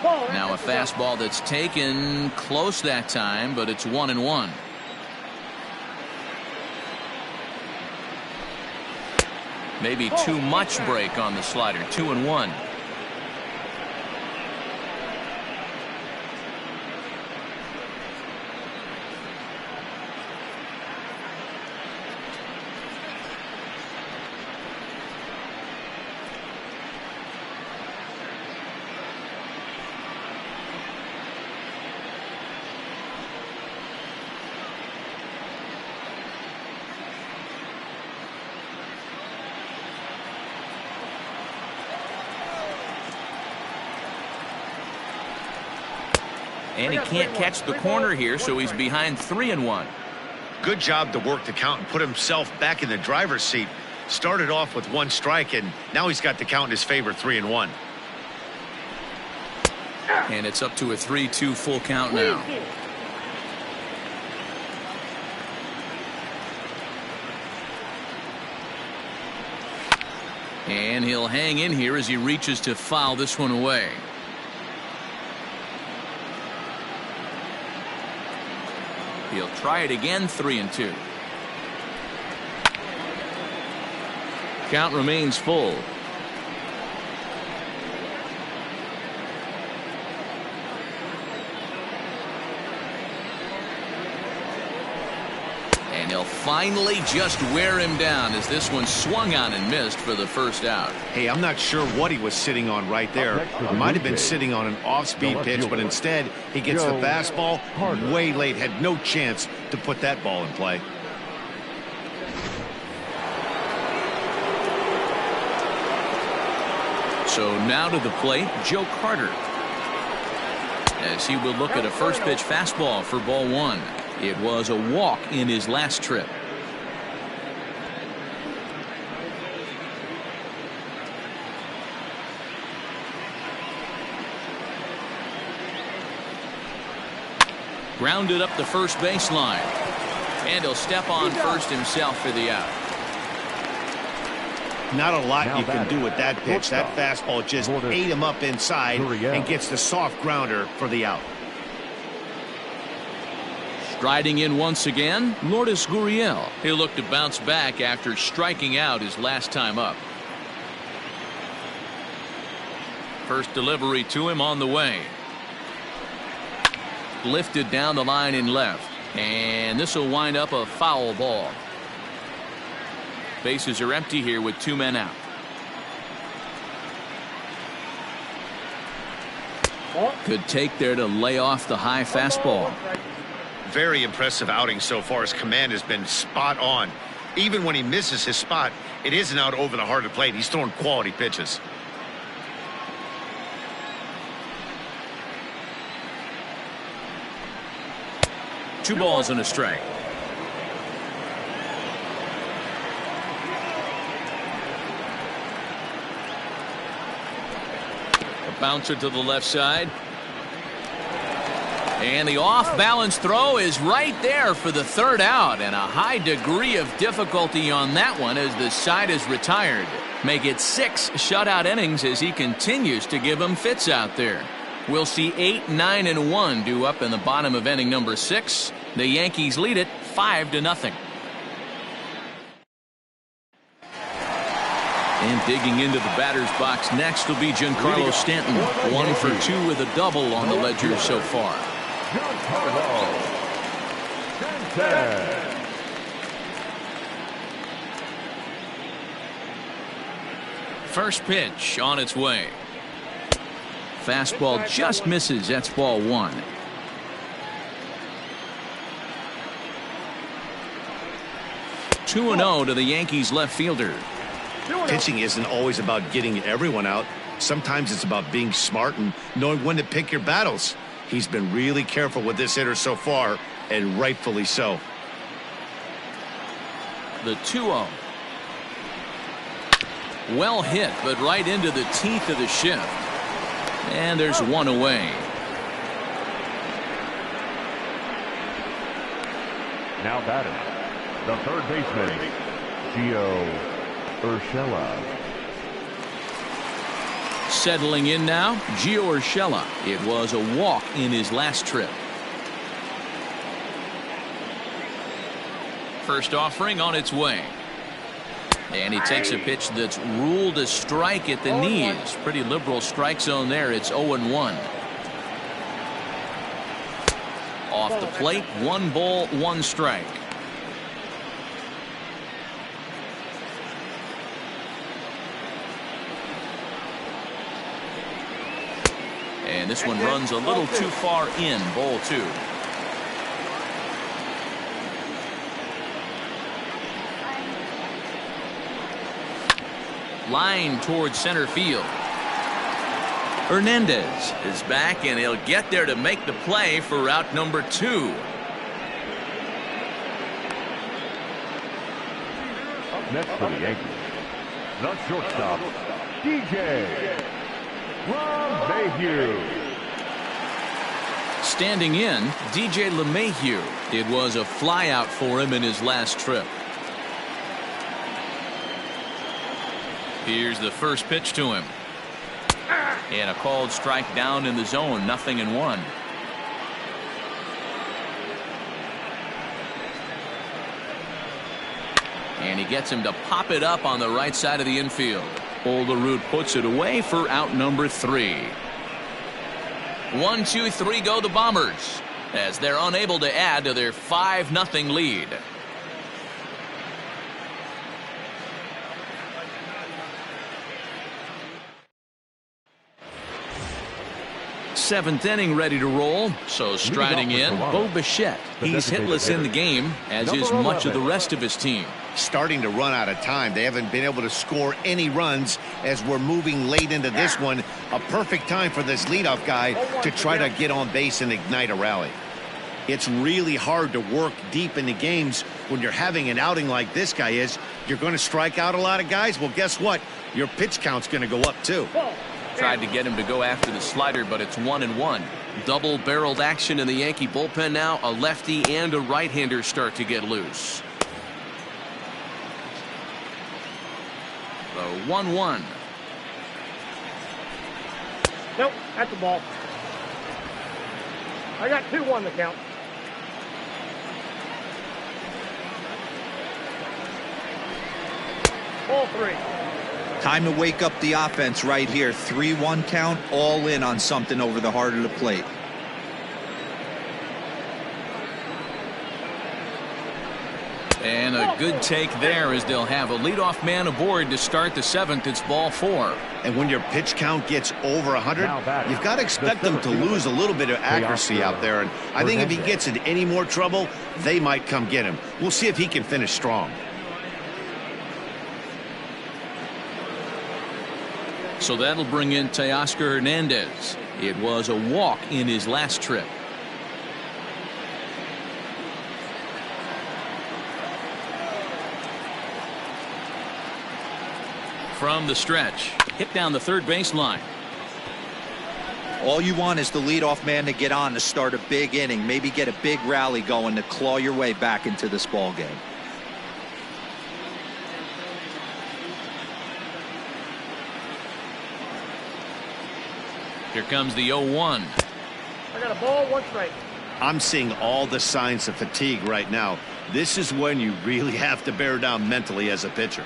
Now a fastball that's taken close that time, but it's 1-1. Maybe too much break on the slider. 2-1. And he can't catch the corner here, so he's behind 3-1. Good job to work the count and put himself back in the driver's seat. Started off with 1 strike, and now he's got the count in his favor, 3-1. And it's up to a 3-2 full count now. And he'll hang in here as he reaches to foul this one away. He'll try it again. 3-2. Count remains full. And he'll finally just wear him down as this one swung on and missed for the first out. Hey, I'm not sure what he was sitting on right there. Might have been sitting on an off-speed pitch, but instead he gets the fastball way late. Had no chance to put that ball in play. So now to the plate, Joe Carter, as he will look at a first pitch fastball for ball 1. It was a walk in his last trip. Grounded up the first baseline. And he'll step on first himself for the out. Not a lot you can do with that pitch. That fastball just ate him up inside and gets the soft grounder for the out. Striding in once again, Lourdes Gurriel. He'll look to bounce back after striking out his last time up. First delivery to him on the way. Lifted down the line in left. And this will wind up a foul ball. Bases are empty here with 2 men out. Good take there to lay off the high fastball. Very impressive outing so far. His command has been spot on. Even when he misses his spot, it isn't out over the heart of the plate. He's throwing quality pitches. Two balls and a strike. A bouncer to the left side. And the off-balance throw is right there for the third out, and a high degree of difficulty on that one as the side is retired. Make it 6 shutout innings as he continues to give them fits out there. We'll see 8, 9, and 1 due up in the bottom of inning number 6. The Yankees lead it 5-0. And digging into the batter's box next will be Giancarlo Stanton. 1 for 2 with a double on the ledger so far. Giancarlo Stanton. First pitch on its way. Fastball just misses. That's ball 1. Two and 0 to the Yankees left fielder. Pitching isn't always about getting everyone out. Sometimes it's about being smart and knowing when to pick your battles. He's been really careful with this hitter so far, and rightfully so. The 2-0. Well hit, but right into the teeth of the shift. And there's one away. Now batting, the third baseman, Gio Urshela. Settling in now, Gio Urshela. It was a walk in his last trip. First offering on its way. And he takes a pitch that's ruled a strike at the knees. Pretty liberal strike zone there. It's 0-1. Off the plate, 1 ball, 1 strike. And this one runs a little too far in. Ball 2. Line towards center field. Hernandez is back, and he'll get there to make the play for route number 2. Up next for the Yankees, the shortstop, DJ LeMahieu. Standing in, DJ LeMahieu. It was a flyout for him in his last trip. Here's the first pitch to him. And a called strike down in the zone. 0-1. And he gets him to pop it up on the right side of the infield. Olerud puts it away for out number 3. 1, 2, 3 go the Bombers as they're unable to add to their 5-0 lead. Seventh inning ready to roll. So striding in, Bo Bichette. He's hitless in the game, as is much of the rest of his team. Starting to run out of time. They haven't been able to score any runs as we're moving late into this one. A perfect time for this leadoff guy to try to get on base and ignite a rally. It's really hard to work deep into games when you're having an outing like this guy is. You're going to strike out a lot of guys. Well, guess what? Your pitch count's going to go up too. Tried to get him to go after the slider, but it's 1-1. Double-barreled action in the Yankee bullpen now. A lefty and a right-hander start to get loose. The 1-1. Nope, that's the ball. I got 2-1 the count. Ball 3. Time to wake up the offense right here. 3-1 count, all in on something over the heart of the plate. And a good take there as they'll have a leadoff man aboard to start the 7th. It's ball 4. And when your pitch count gets over 100, you've got to expect them to lose a little bit of accuracy out there. And I think if he gets in any more trouble, they might come get him. We'll see if he can finish strong. So that'll bring in Teoscar Hernandez. It was a walk in his last trip. From the stretch, hit down the third baseline. All you want is the leadoff man to get on to start a big inning, maybe get a big rally going to claw your way back into this ball game. Here comes the 0-1. I got a ball, 1 strike. I'm seeing all the signs of fatigue right now. This is when you really have to bear down mentally as a pitcher.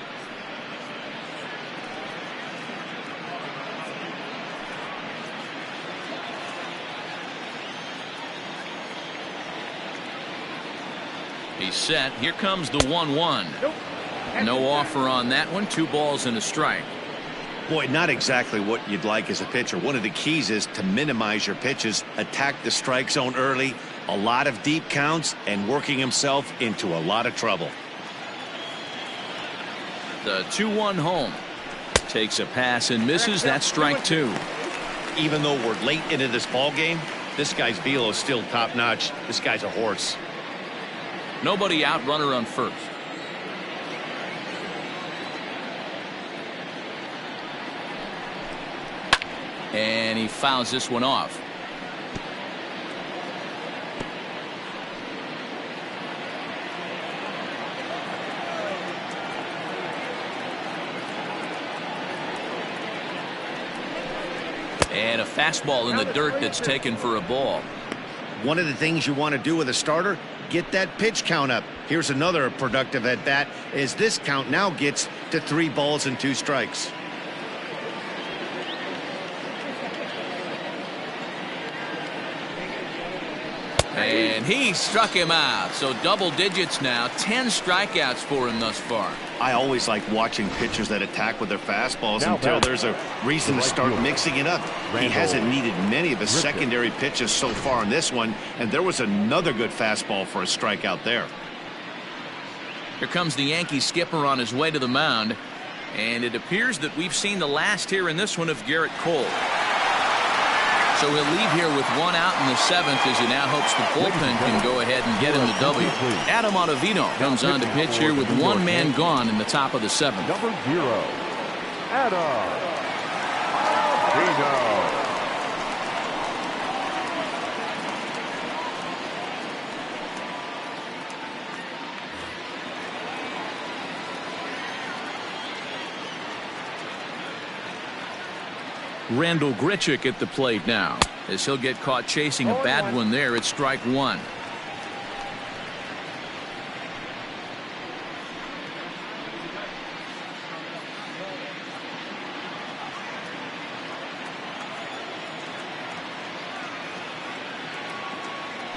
He's set. Here comes the 1-1. Nope. No offer on that one. 2 balls and a strike. Boy, not exactly what you'd like as a pitcher. One of the keys is to minimize your pitches, attack the strike zone early, a lot of deep counts, and working himself into a lot of trouble. The 2-1 home. Takes a pass and misses. That's strike 2. Even though we're late into this ball game, this guy's velo is still top notch. This guy's a horse. Nobody out, runner on first. And he fouls this one off. And a fastball in the dirt that's taken for a ball. One of the things you want to do with a starter, get that pitch count up. Here's another productive at bat as this count now gets to 3 balls and 2 strikes. And he struck him out. So double digits now. 10 strikeouts for him thus far. I always like watching pitchers that attack with their fastballs Now until back. there's a reason to Right start fielder. mixing it up. He Randall hasn't needed many of his Griffith. secondary pitches so far in this one, and there was another good fastball for a strikeout there. Here comes the Yankee skipper on his way to the mound. And it appears that we've seen the last here in this one of Garrett Cole. So he'll leave here with 1 out in the 7th as he now hopes the bullpen can go ahead and get him the W. Adam Ottavino comes on to pitch here with 1 man gone in the top of the 7th. Number 0, Adam Vino. Randall Grichuk at the plate now as he'll get caught chasing a bad one there at strike 1.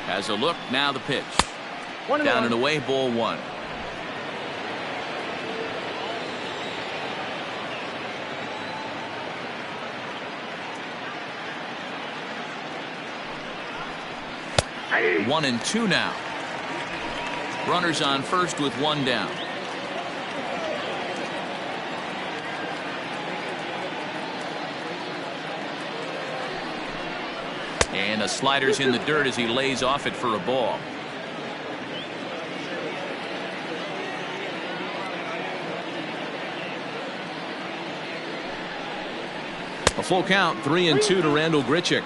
Has a look, now the pitch. Down and away, ball 1. Hey. 1-2 now. Runners on first with 1 down. And the slider's in the dirt as he lays off it for a ball. A full count, 3-2 to Randall Grichuk.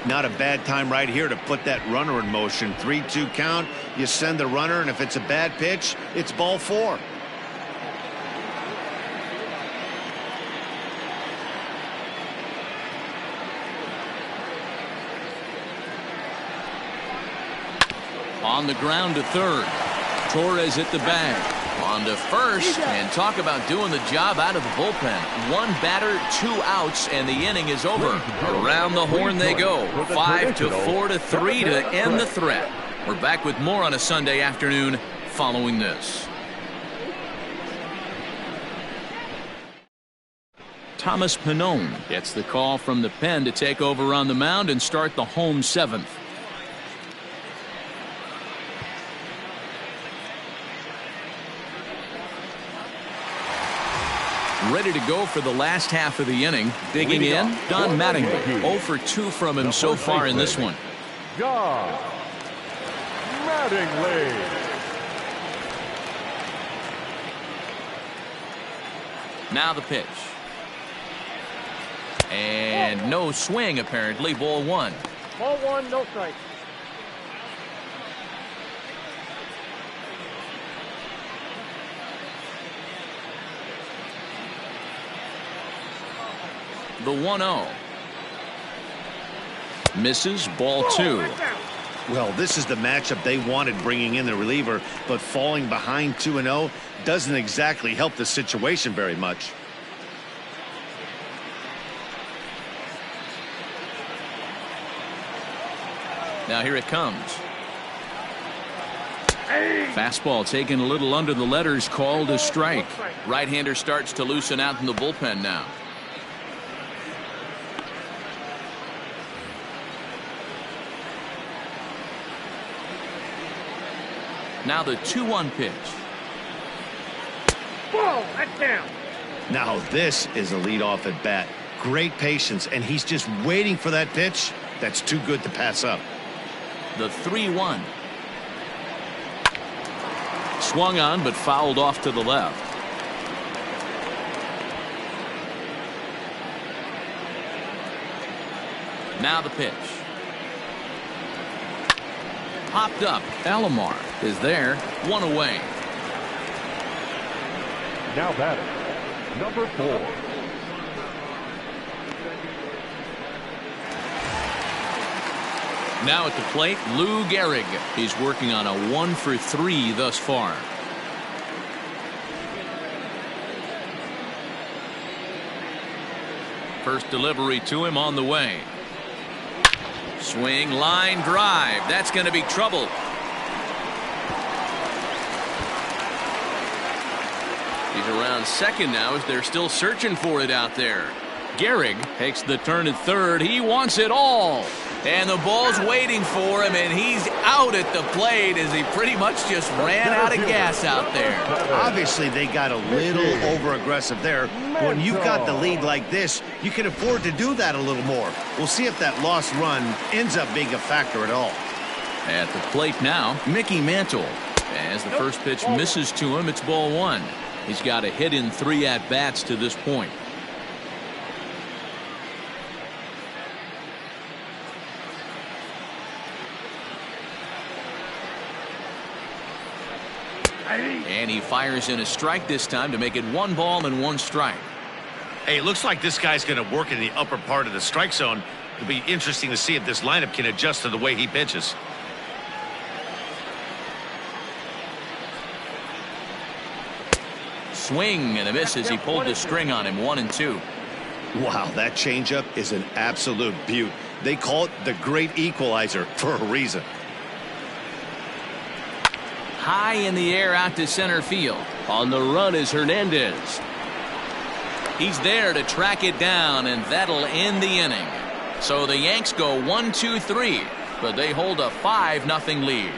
Not a bad time right here to put that runner in motion. 3-2 count. You send the runner, and if it's a bad pitch, it's ball 4. On the ground to third. Torres at the bag. On to first, and talk about doing the job out of the bullpen. 1 batter, 2 outs, and the inning is over. Around the horn they go. 5-4 to 3 to end the threat. We're back with more on a Sunday afternoon following this. Thomas Pannone gets the call from the pen to take over on the mound and start the home 7th. Ready to go for the last half of the inning. Digging in, Don Mattingly. 0 for 2 from him so far in this one. Don Mattingly. Now the pitch. And no swing apparently. Ball 1. Ball 1, no strike. The 1-0. Misses, ball 2. Well, this is the matchup they wanted, bringing in the reliever, but falling behind 2-0 doesn't exactly help the situation very much. Now here it comes. Fastball taken a little under the letters, called a strike. Right-hander starts to loosen out in the bullpen now. Now the 2-1 pitch. Ball, that's down. Now this is a leadoff at bat. Great patience, and he's just waiting for that pitch. That's too good to pass up. The 3-1. Swung on, but fouled off to the left. Now the pitch. Popped up. Alomar is there. 1 away. Now batting, number 4. Now at the plate, Lou Gehrig. He's working on a 1-for-3 thus far. First delivery to him on the way. Swing, line drive. That's going to be trouble. He's around second now as they're still searching for it out there. Gehrig takes the turn at third. He wants it all. And the ball's waiting for him, and he's out at the plate as he pretty much just ran out of gas out there. Obviously, they got a little over-aggressive there. When you've got the lead like this, you can afford to do that a little more. We'll see if that lost run ends up being a factor at all. At the plate now, Mickey Mantle. As the first pitch misses to him, it's ball 1. He's got a hit in 3 at-bats to this point. And he fires in a strike this time to make it 1 ball and 1 strike. Hey, it looks like this guy's going to work in the upper part of the strike zone. It'll be interesting to see if this lineup can adjust to the way he pitches. Swing and a miss as he pulled the string on him. 1-2. Wow, that changeup is an absolute beaut. They call it the great equalizer for a reason. High in the air out to center field. On the run is Hernandez. He's there to track it down, and that'll end the inning. So the Yanks go 1-2-3, but they hold a 5-0 lead.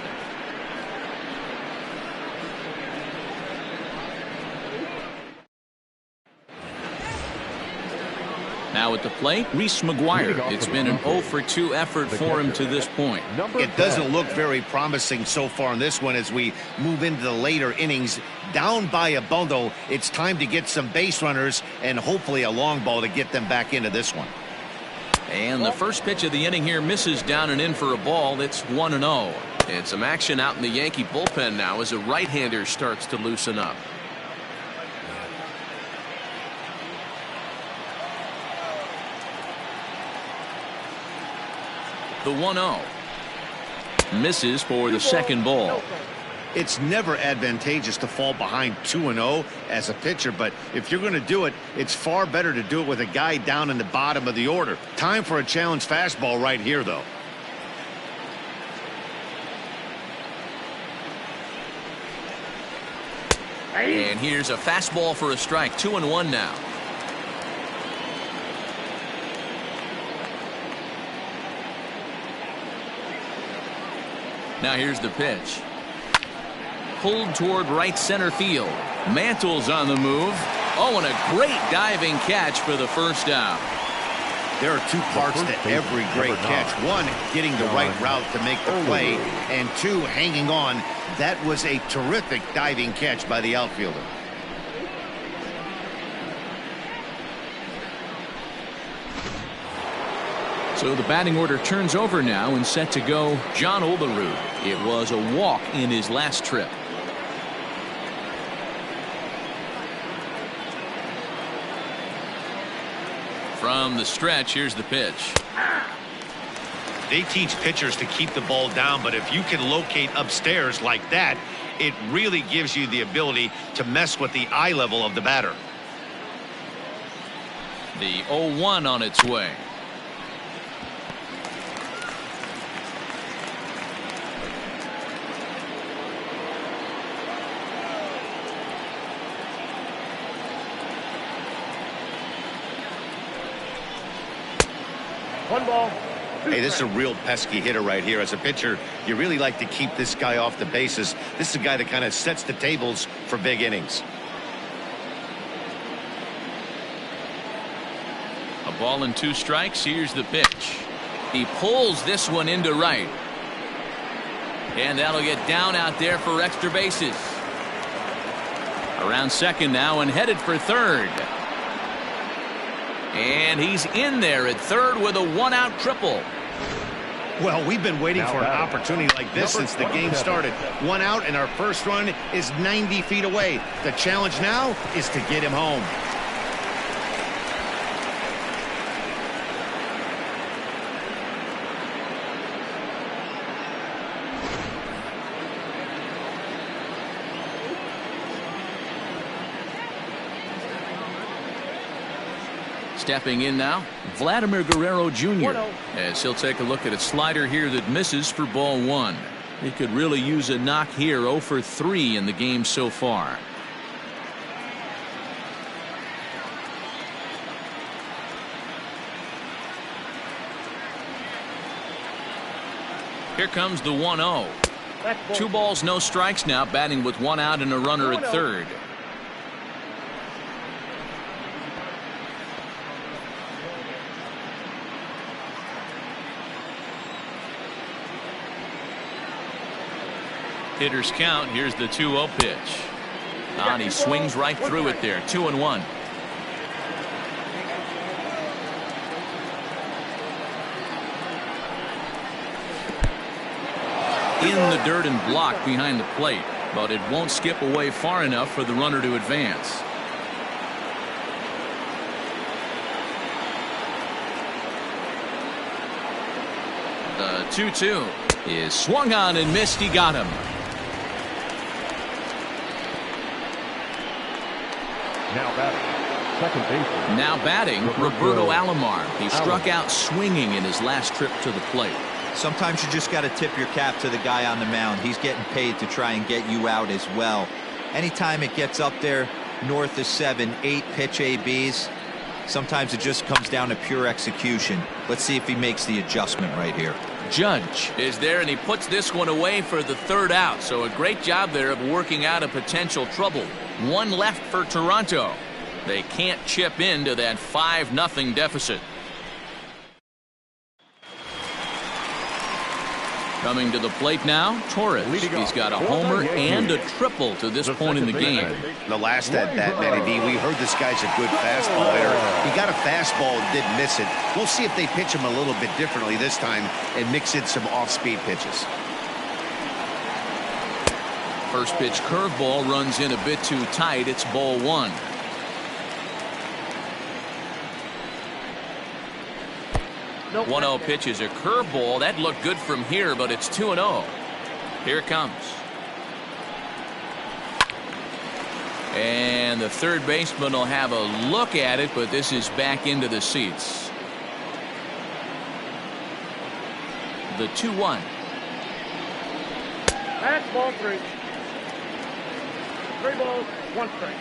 Now at the plate, Reese McGuire. It's been an 0-for-2 effort for him to this point. It doesn't look very promising so far in this one as we move into the later innings. Down by a bundle, it's time to get some base runners and hopefully a long ball to get them back into this one. And the first pitch of the inning here misses down and in for a ball. It's 1-0. And some action out in the Yankee bullpen now as a right-hander starts to loosen up. The 1-0 misses for the second ball. It's never advantageous to fall behind 2-0 as a pitcher, but if you're going to do it, it's far better to do it with a guy down in the bottom of the order. Time for a challenge fastball right here, though. And here's a fastball for a strike. 2-1 now. Now here's the pitch. Pulled toward right center field. Mantle's on the move. Oh, and a great diving catch for the first out. There are 2 parts to every great catch. 1, getting the right route to make the play, and 2, hanging on. That was a terrific diving catch by the outfielder. So the batting order turns over now and set to go John Olerud. It was a walk in his last trip. From the stretch, here's the pitch. They teach pitchers to keep the ball down, but if you can locate upstairs like that, it really gives you the ability to mess with the eye level of the batter. The 0-1 on its way. 1 ball. 2 Hey, this is a strikes. real pesky hitter right here. As a pitcher, you really like to keep this guy off the bases. This is a guy that kind of sets the tables for big innings. A ball and 2 strikes. Here's the pitch. He pulls this one into right. And that'll get down out there for extra bases. Around second now and headed for third. And he's in there at third with a 1-out triple. Well, we've been waiting Now for an batting. opportunity like this Number since the game 27. started. 1 out, and our first run is 90 feet away. The challenge now is to get him home. Stepping in now, Vladimir Guerrero Jr. 1-0. as he'll take a look at a slider here that misses for ball 1. He could really use a knock here. 0 for 3 in the game so far. Here comes the 1-0. That's ball. 2 balls, no strikes now, batting with 1 out and a runner at 1-0. third. Hitters count. Here's the 2-0 pitch. And he swings right through it there. 2-1. In the dirt and blocked behind the plate, but it won't skip away far enough for the runner to advance. The 2-2 is swung on and missed. He got him. Now batting, second baseman. Now batting, Roberto Alomar. He struck out swinging in his last trip to the plate. Sometimes you just got to tip your cap to the guy on the mound. He's getting paid to try and get you out as well. Anytime it gets up there north of 7, 8 pitch ABs, sometimes it just comes down to pure execution. Let's see if he makes the adjustment right here. Judge is there, and he puts this one away for the 3rd out. So a great job there of working out a potential trouble. 1 left for Toronto. They can't chip into that 5-0 deficit. Coming to the plate now, Torres. He's got a homer and a triple to this point in the game. The last at bat, Matty B, we heard this guy's a good fastball hitter. He got a fastball and didn't miss it. We'll see if they pitch him a little bit differently this time and mix in some off-speed pitches. First pitch curveball runs in a bit too tight. It's ball 1. Nope. 1-0 pitch is a curveball. That looked good from here, but it's 2-0. Here it comes. And the third baseman will have a look at it, but this is back into the seats. The 2-1. That's ball 3. 3 balls, 1 strike.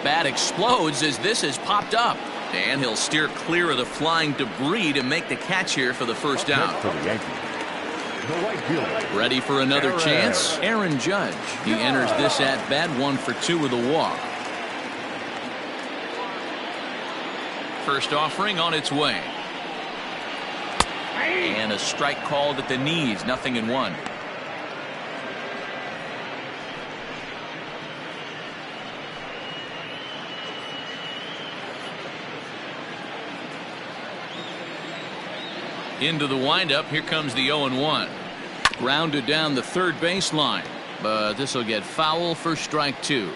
Bat explodes as this has popped up. And he'll steer clear of the flying debris to make the catch here for the first out. For the Yankees, the right fielder. Ready for another Aaron. chance? Aaron Judge. He enters this at bat 1 for 2 with a walk. First offering on its way. And a strike called at the knees. 0-1. Into the windup. Here comes the 0-1. Grounded down the third baseline, but this will get foul for strike 2.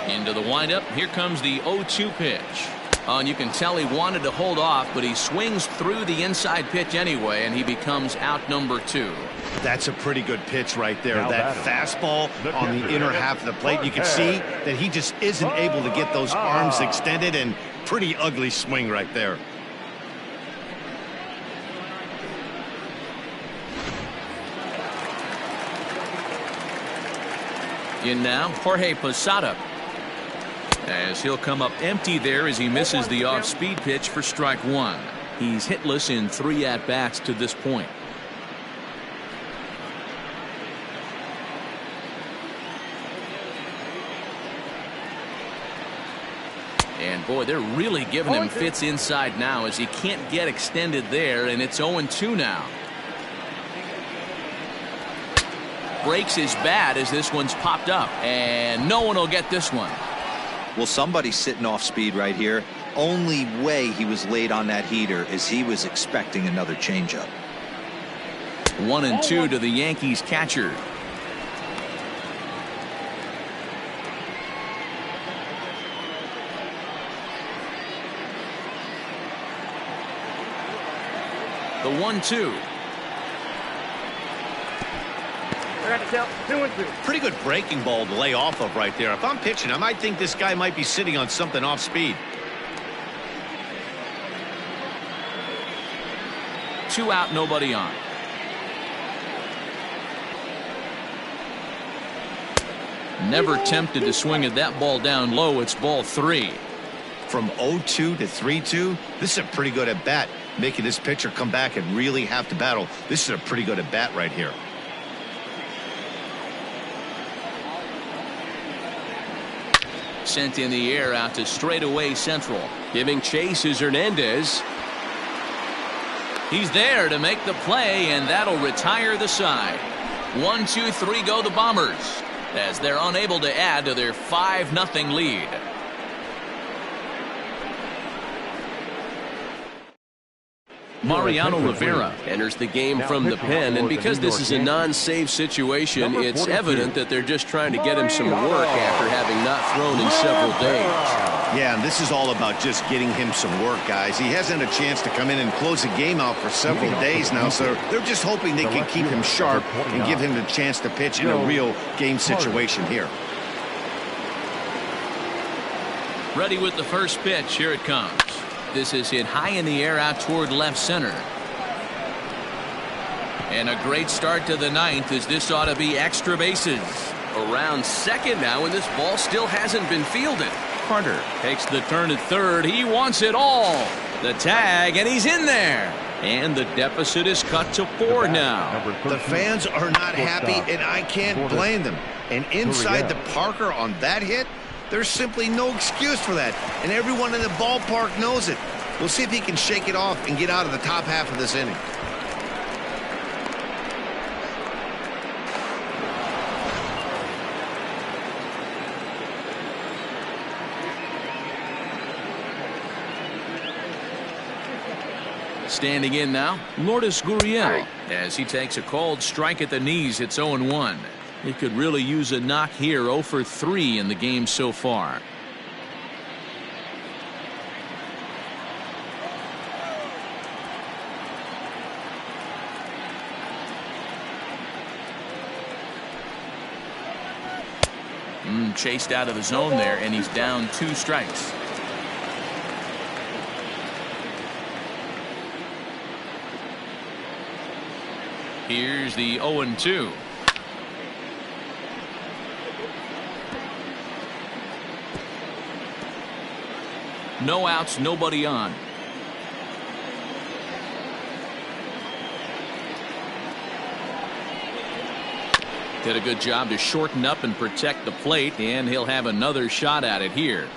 Into the windup. Here comes the 0-2 pitch. And you can tell he wanted to hold off, but he swings through the inside pitch anyway, and he becomes out number 2. That's a pretty good pitch right there. Now That fastball on the inner half of the plate. You can see that he just isn't able to get those arms extended, and pretty ugly swing right there. In now, Jorge Posada. As he'll come up empty there as he misses the off-speed pitch for strike one. He's hitless in 3 at-bats to this point. And boy, they're really giving him fits inside now as he can't get extended there, and it's 0-2 now. Breaks his bat as this one's popped up, and no one will get this one. Well, somebody's sitting off speed right here. Only way he was late on that heater is he was expecting another changeup. 1-2 to the Yankees catcher. The 1-2. They're at the count, 2-2. Pretty good breaking ball to lay off of right there. If I'm pitching, I might think this guy might be sitting on something off speed. 2 out, nobody on. Never tempted to swing at that ball down low. It's ball 3. From 0-2 to 3-2, this is a pretty good at bat, making this pitcher come back and really have to battle. This is a pretty good at bat right here. Sent in the air out to straightaway central. Giving chase is Hernandez. He's there to make the play, and that'll retire the side. 1, 2, 3 go the Bombers as they're unable to add to their 5-0 lead. Mariano Rivera Enters the game from the pen, and because this is a non-save situation, it's evident that they're just trying to get him some work after having not thrown in several days. Yeah, and this is all about just getting him some work, guys. He hasn't had a chance to come in and close the game out for several days now, so they're just hoping they can keep him sharp and give him the chance to pitch in a real game situation here. Ready with the first pitch. Here it comes. This is hit high in the air out toward left center. And a great start to the 9th as this ought to be extra bases. Around second now, and this ball still hasn't been fielded. Carter takes the turn at third. He wants it all. The tag, and he's in there. And the deficit is cut to 4 now. The fans are not happy, and I can't blame them. And inside the Parker on that hit, there's simply no excuse for that, and everyone in the ballpark knows it. We'll see if he can shake it off and get out of the top half of this inning. Standing in now, Lourdes Gurriel, as he takes a called strike at the knees. It's 0-1. He could really use a knock here. 0 for 3 in the game so far. Chased out of the zone there, and he's down 2 strikes. Here's the 0-2. No outs, nobody on. Did a good job to shorten up and protect the plate, and he'll have another shot at it here.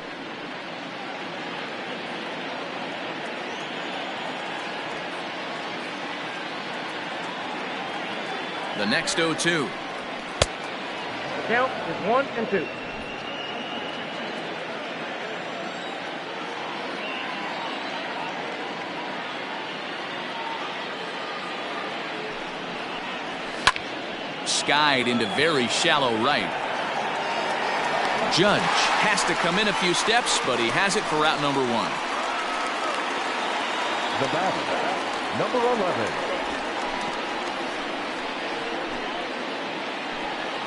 The next 0-2. The count is 1-2. Skied into very shallow right. Judge has to come in a few steps, but he has it for route number 1. The batter, number 11.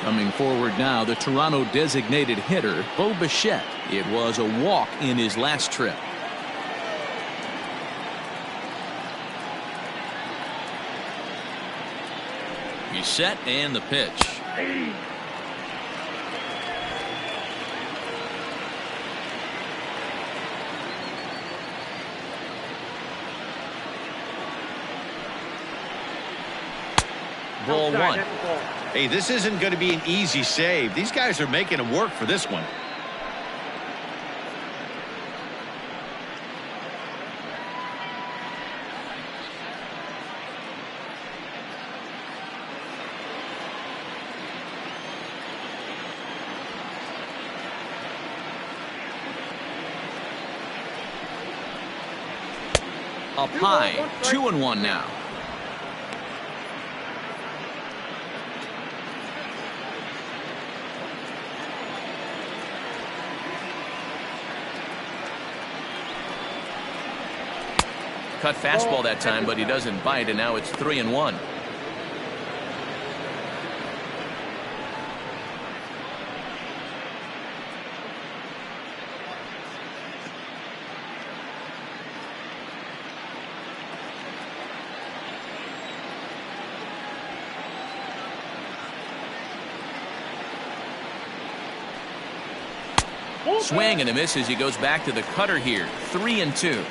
Coming forward now, the Toronto designated hitter, Bo Bichette. It was a walk in his last trip. He's set, and the pitch. ball one. Hey, this isn't going to be an easy save. These guys are making him work for this one. Up high, 2-1 now. Cut fastball that time, but he doesn't bite, and now it's 3-1. Swing and a miss as he goes back to the cutter here. 3-2.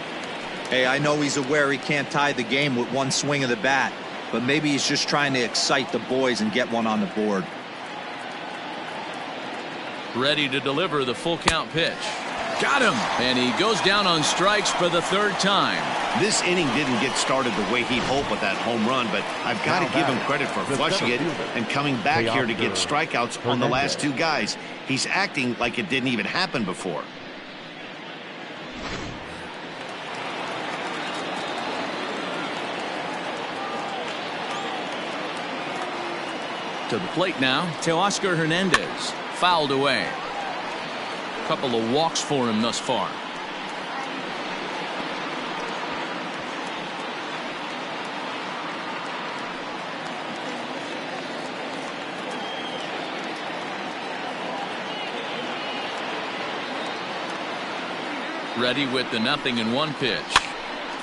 Hey, I know he's aware he can't tie the game with one swing of the bat, but maybe he's just trying to excite the boys and get one on the board. Ready to deliver the full count pitch. Got him. And he goes down on strikes for the third time. This inning didn't get started the way he'd hoped with that home run, but I've got to give him credit for flushing it and coming back here to get strikeouts on the last two guys. He's acting like it didn't even happen before. To the plate now, Teoscar Hernandez. Fouled away. Couple of walks for him thus far. Ready with the 0-1 pitch.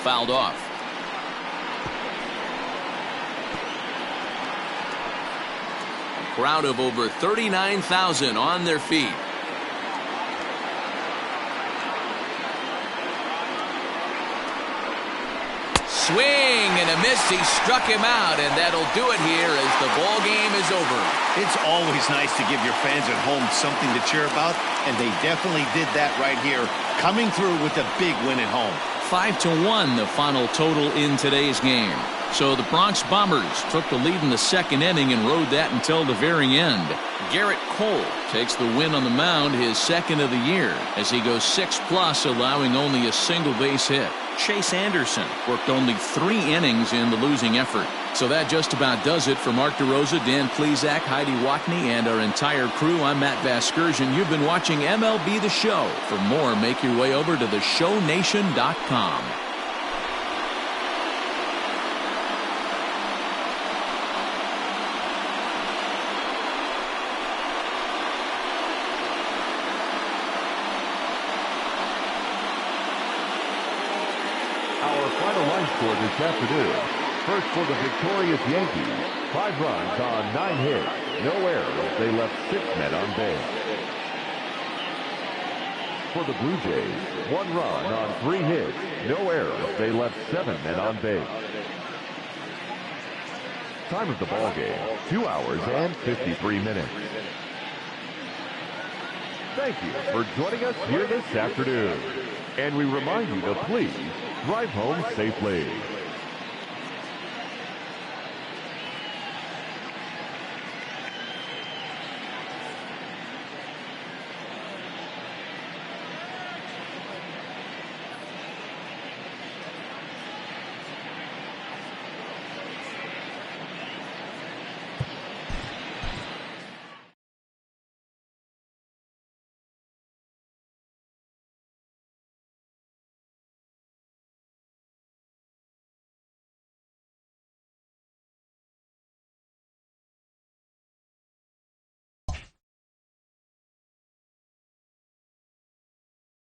Fouled off. A crowd of over 39,000 on their feet. Swing and a miss. He struck him out, and that'll do it here as the ball game is over. It's always nice to give your fans at home something to cheer about, and they definitely did that right here, coming through with a big win at home. 5-1 the final total in today's game. So the Bronx Bombers took the lead in the second inning and rode that until the very end. Garrett Cole takes the win on the mound, his second of the year, as he goes 6+, allowing only a single base hit. Chase Anderson worked only 3 innings in the losing effort. So that just about does it for Mark DeRosa, Dan Plesac, Heidi Watney, and our entire crew. I'm Matt Vasgersian. You've been watching MLB The Show. For more, make your way over to theshownation.com. Our final line score this afternoon. First for the victorious Yankees, 5 runs on 9 hits, no errors. They left 6 men on base. For the Blue Jays, 1 run on 3 hits, no errors. They left 7 men on base. Time of the ball game, 2 hours and 53 minutes. Thank you for joining us here this afternoon. And we remind you to please drive home safely.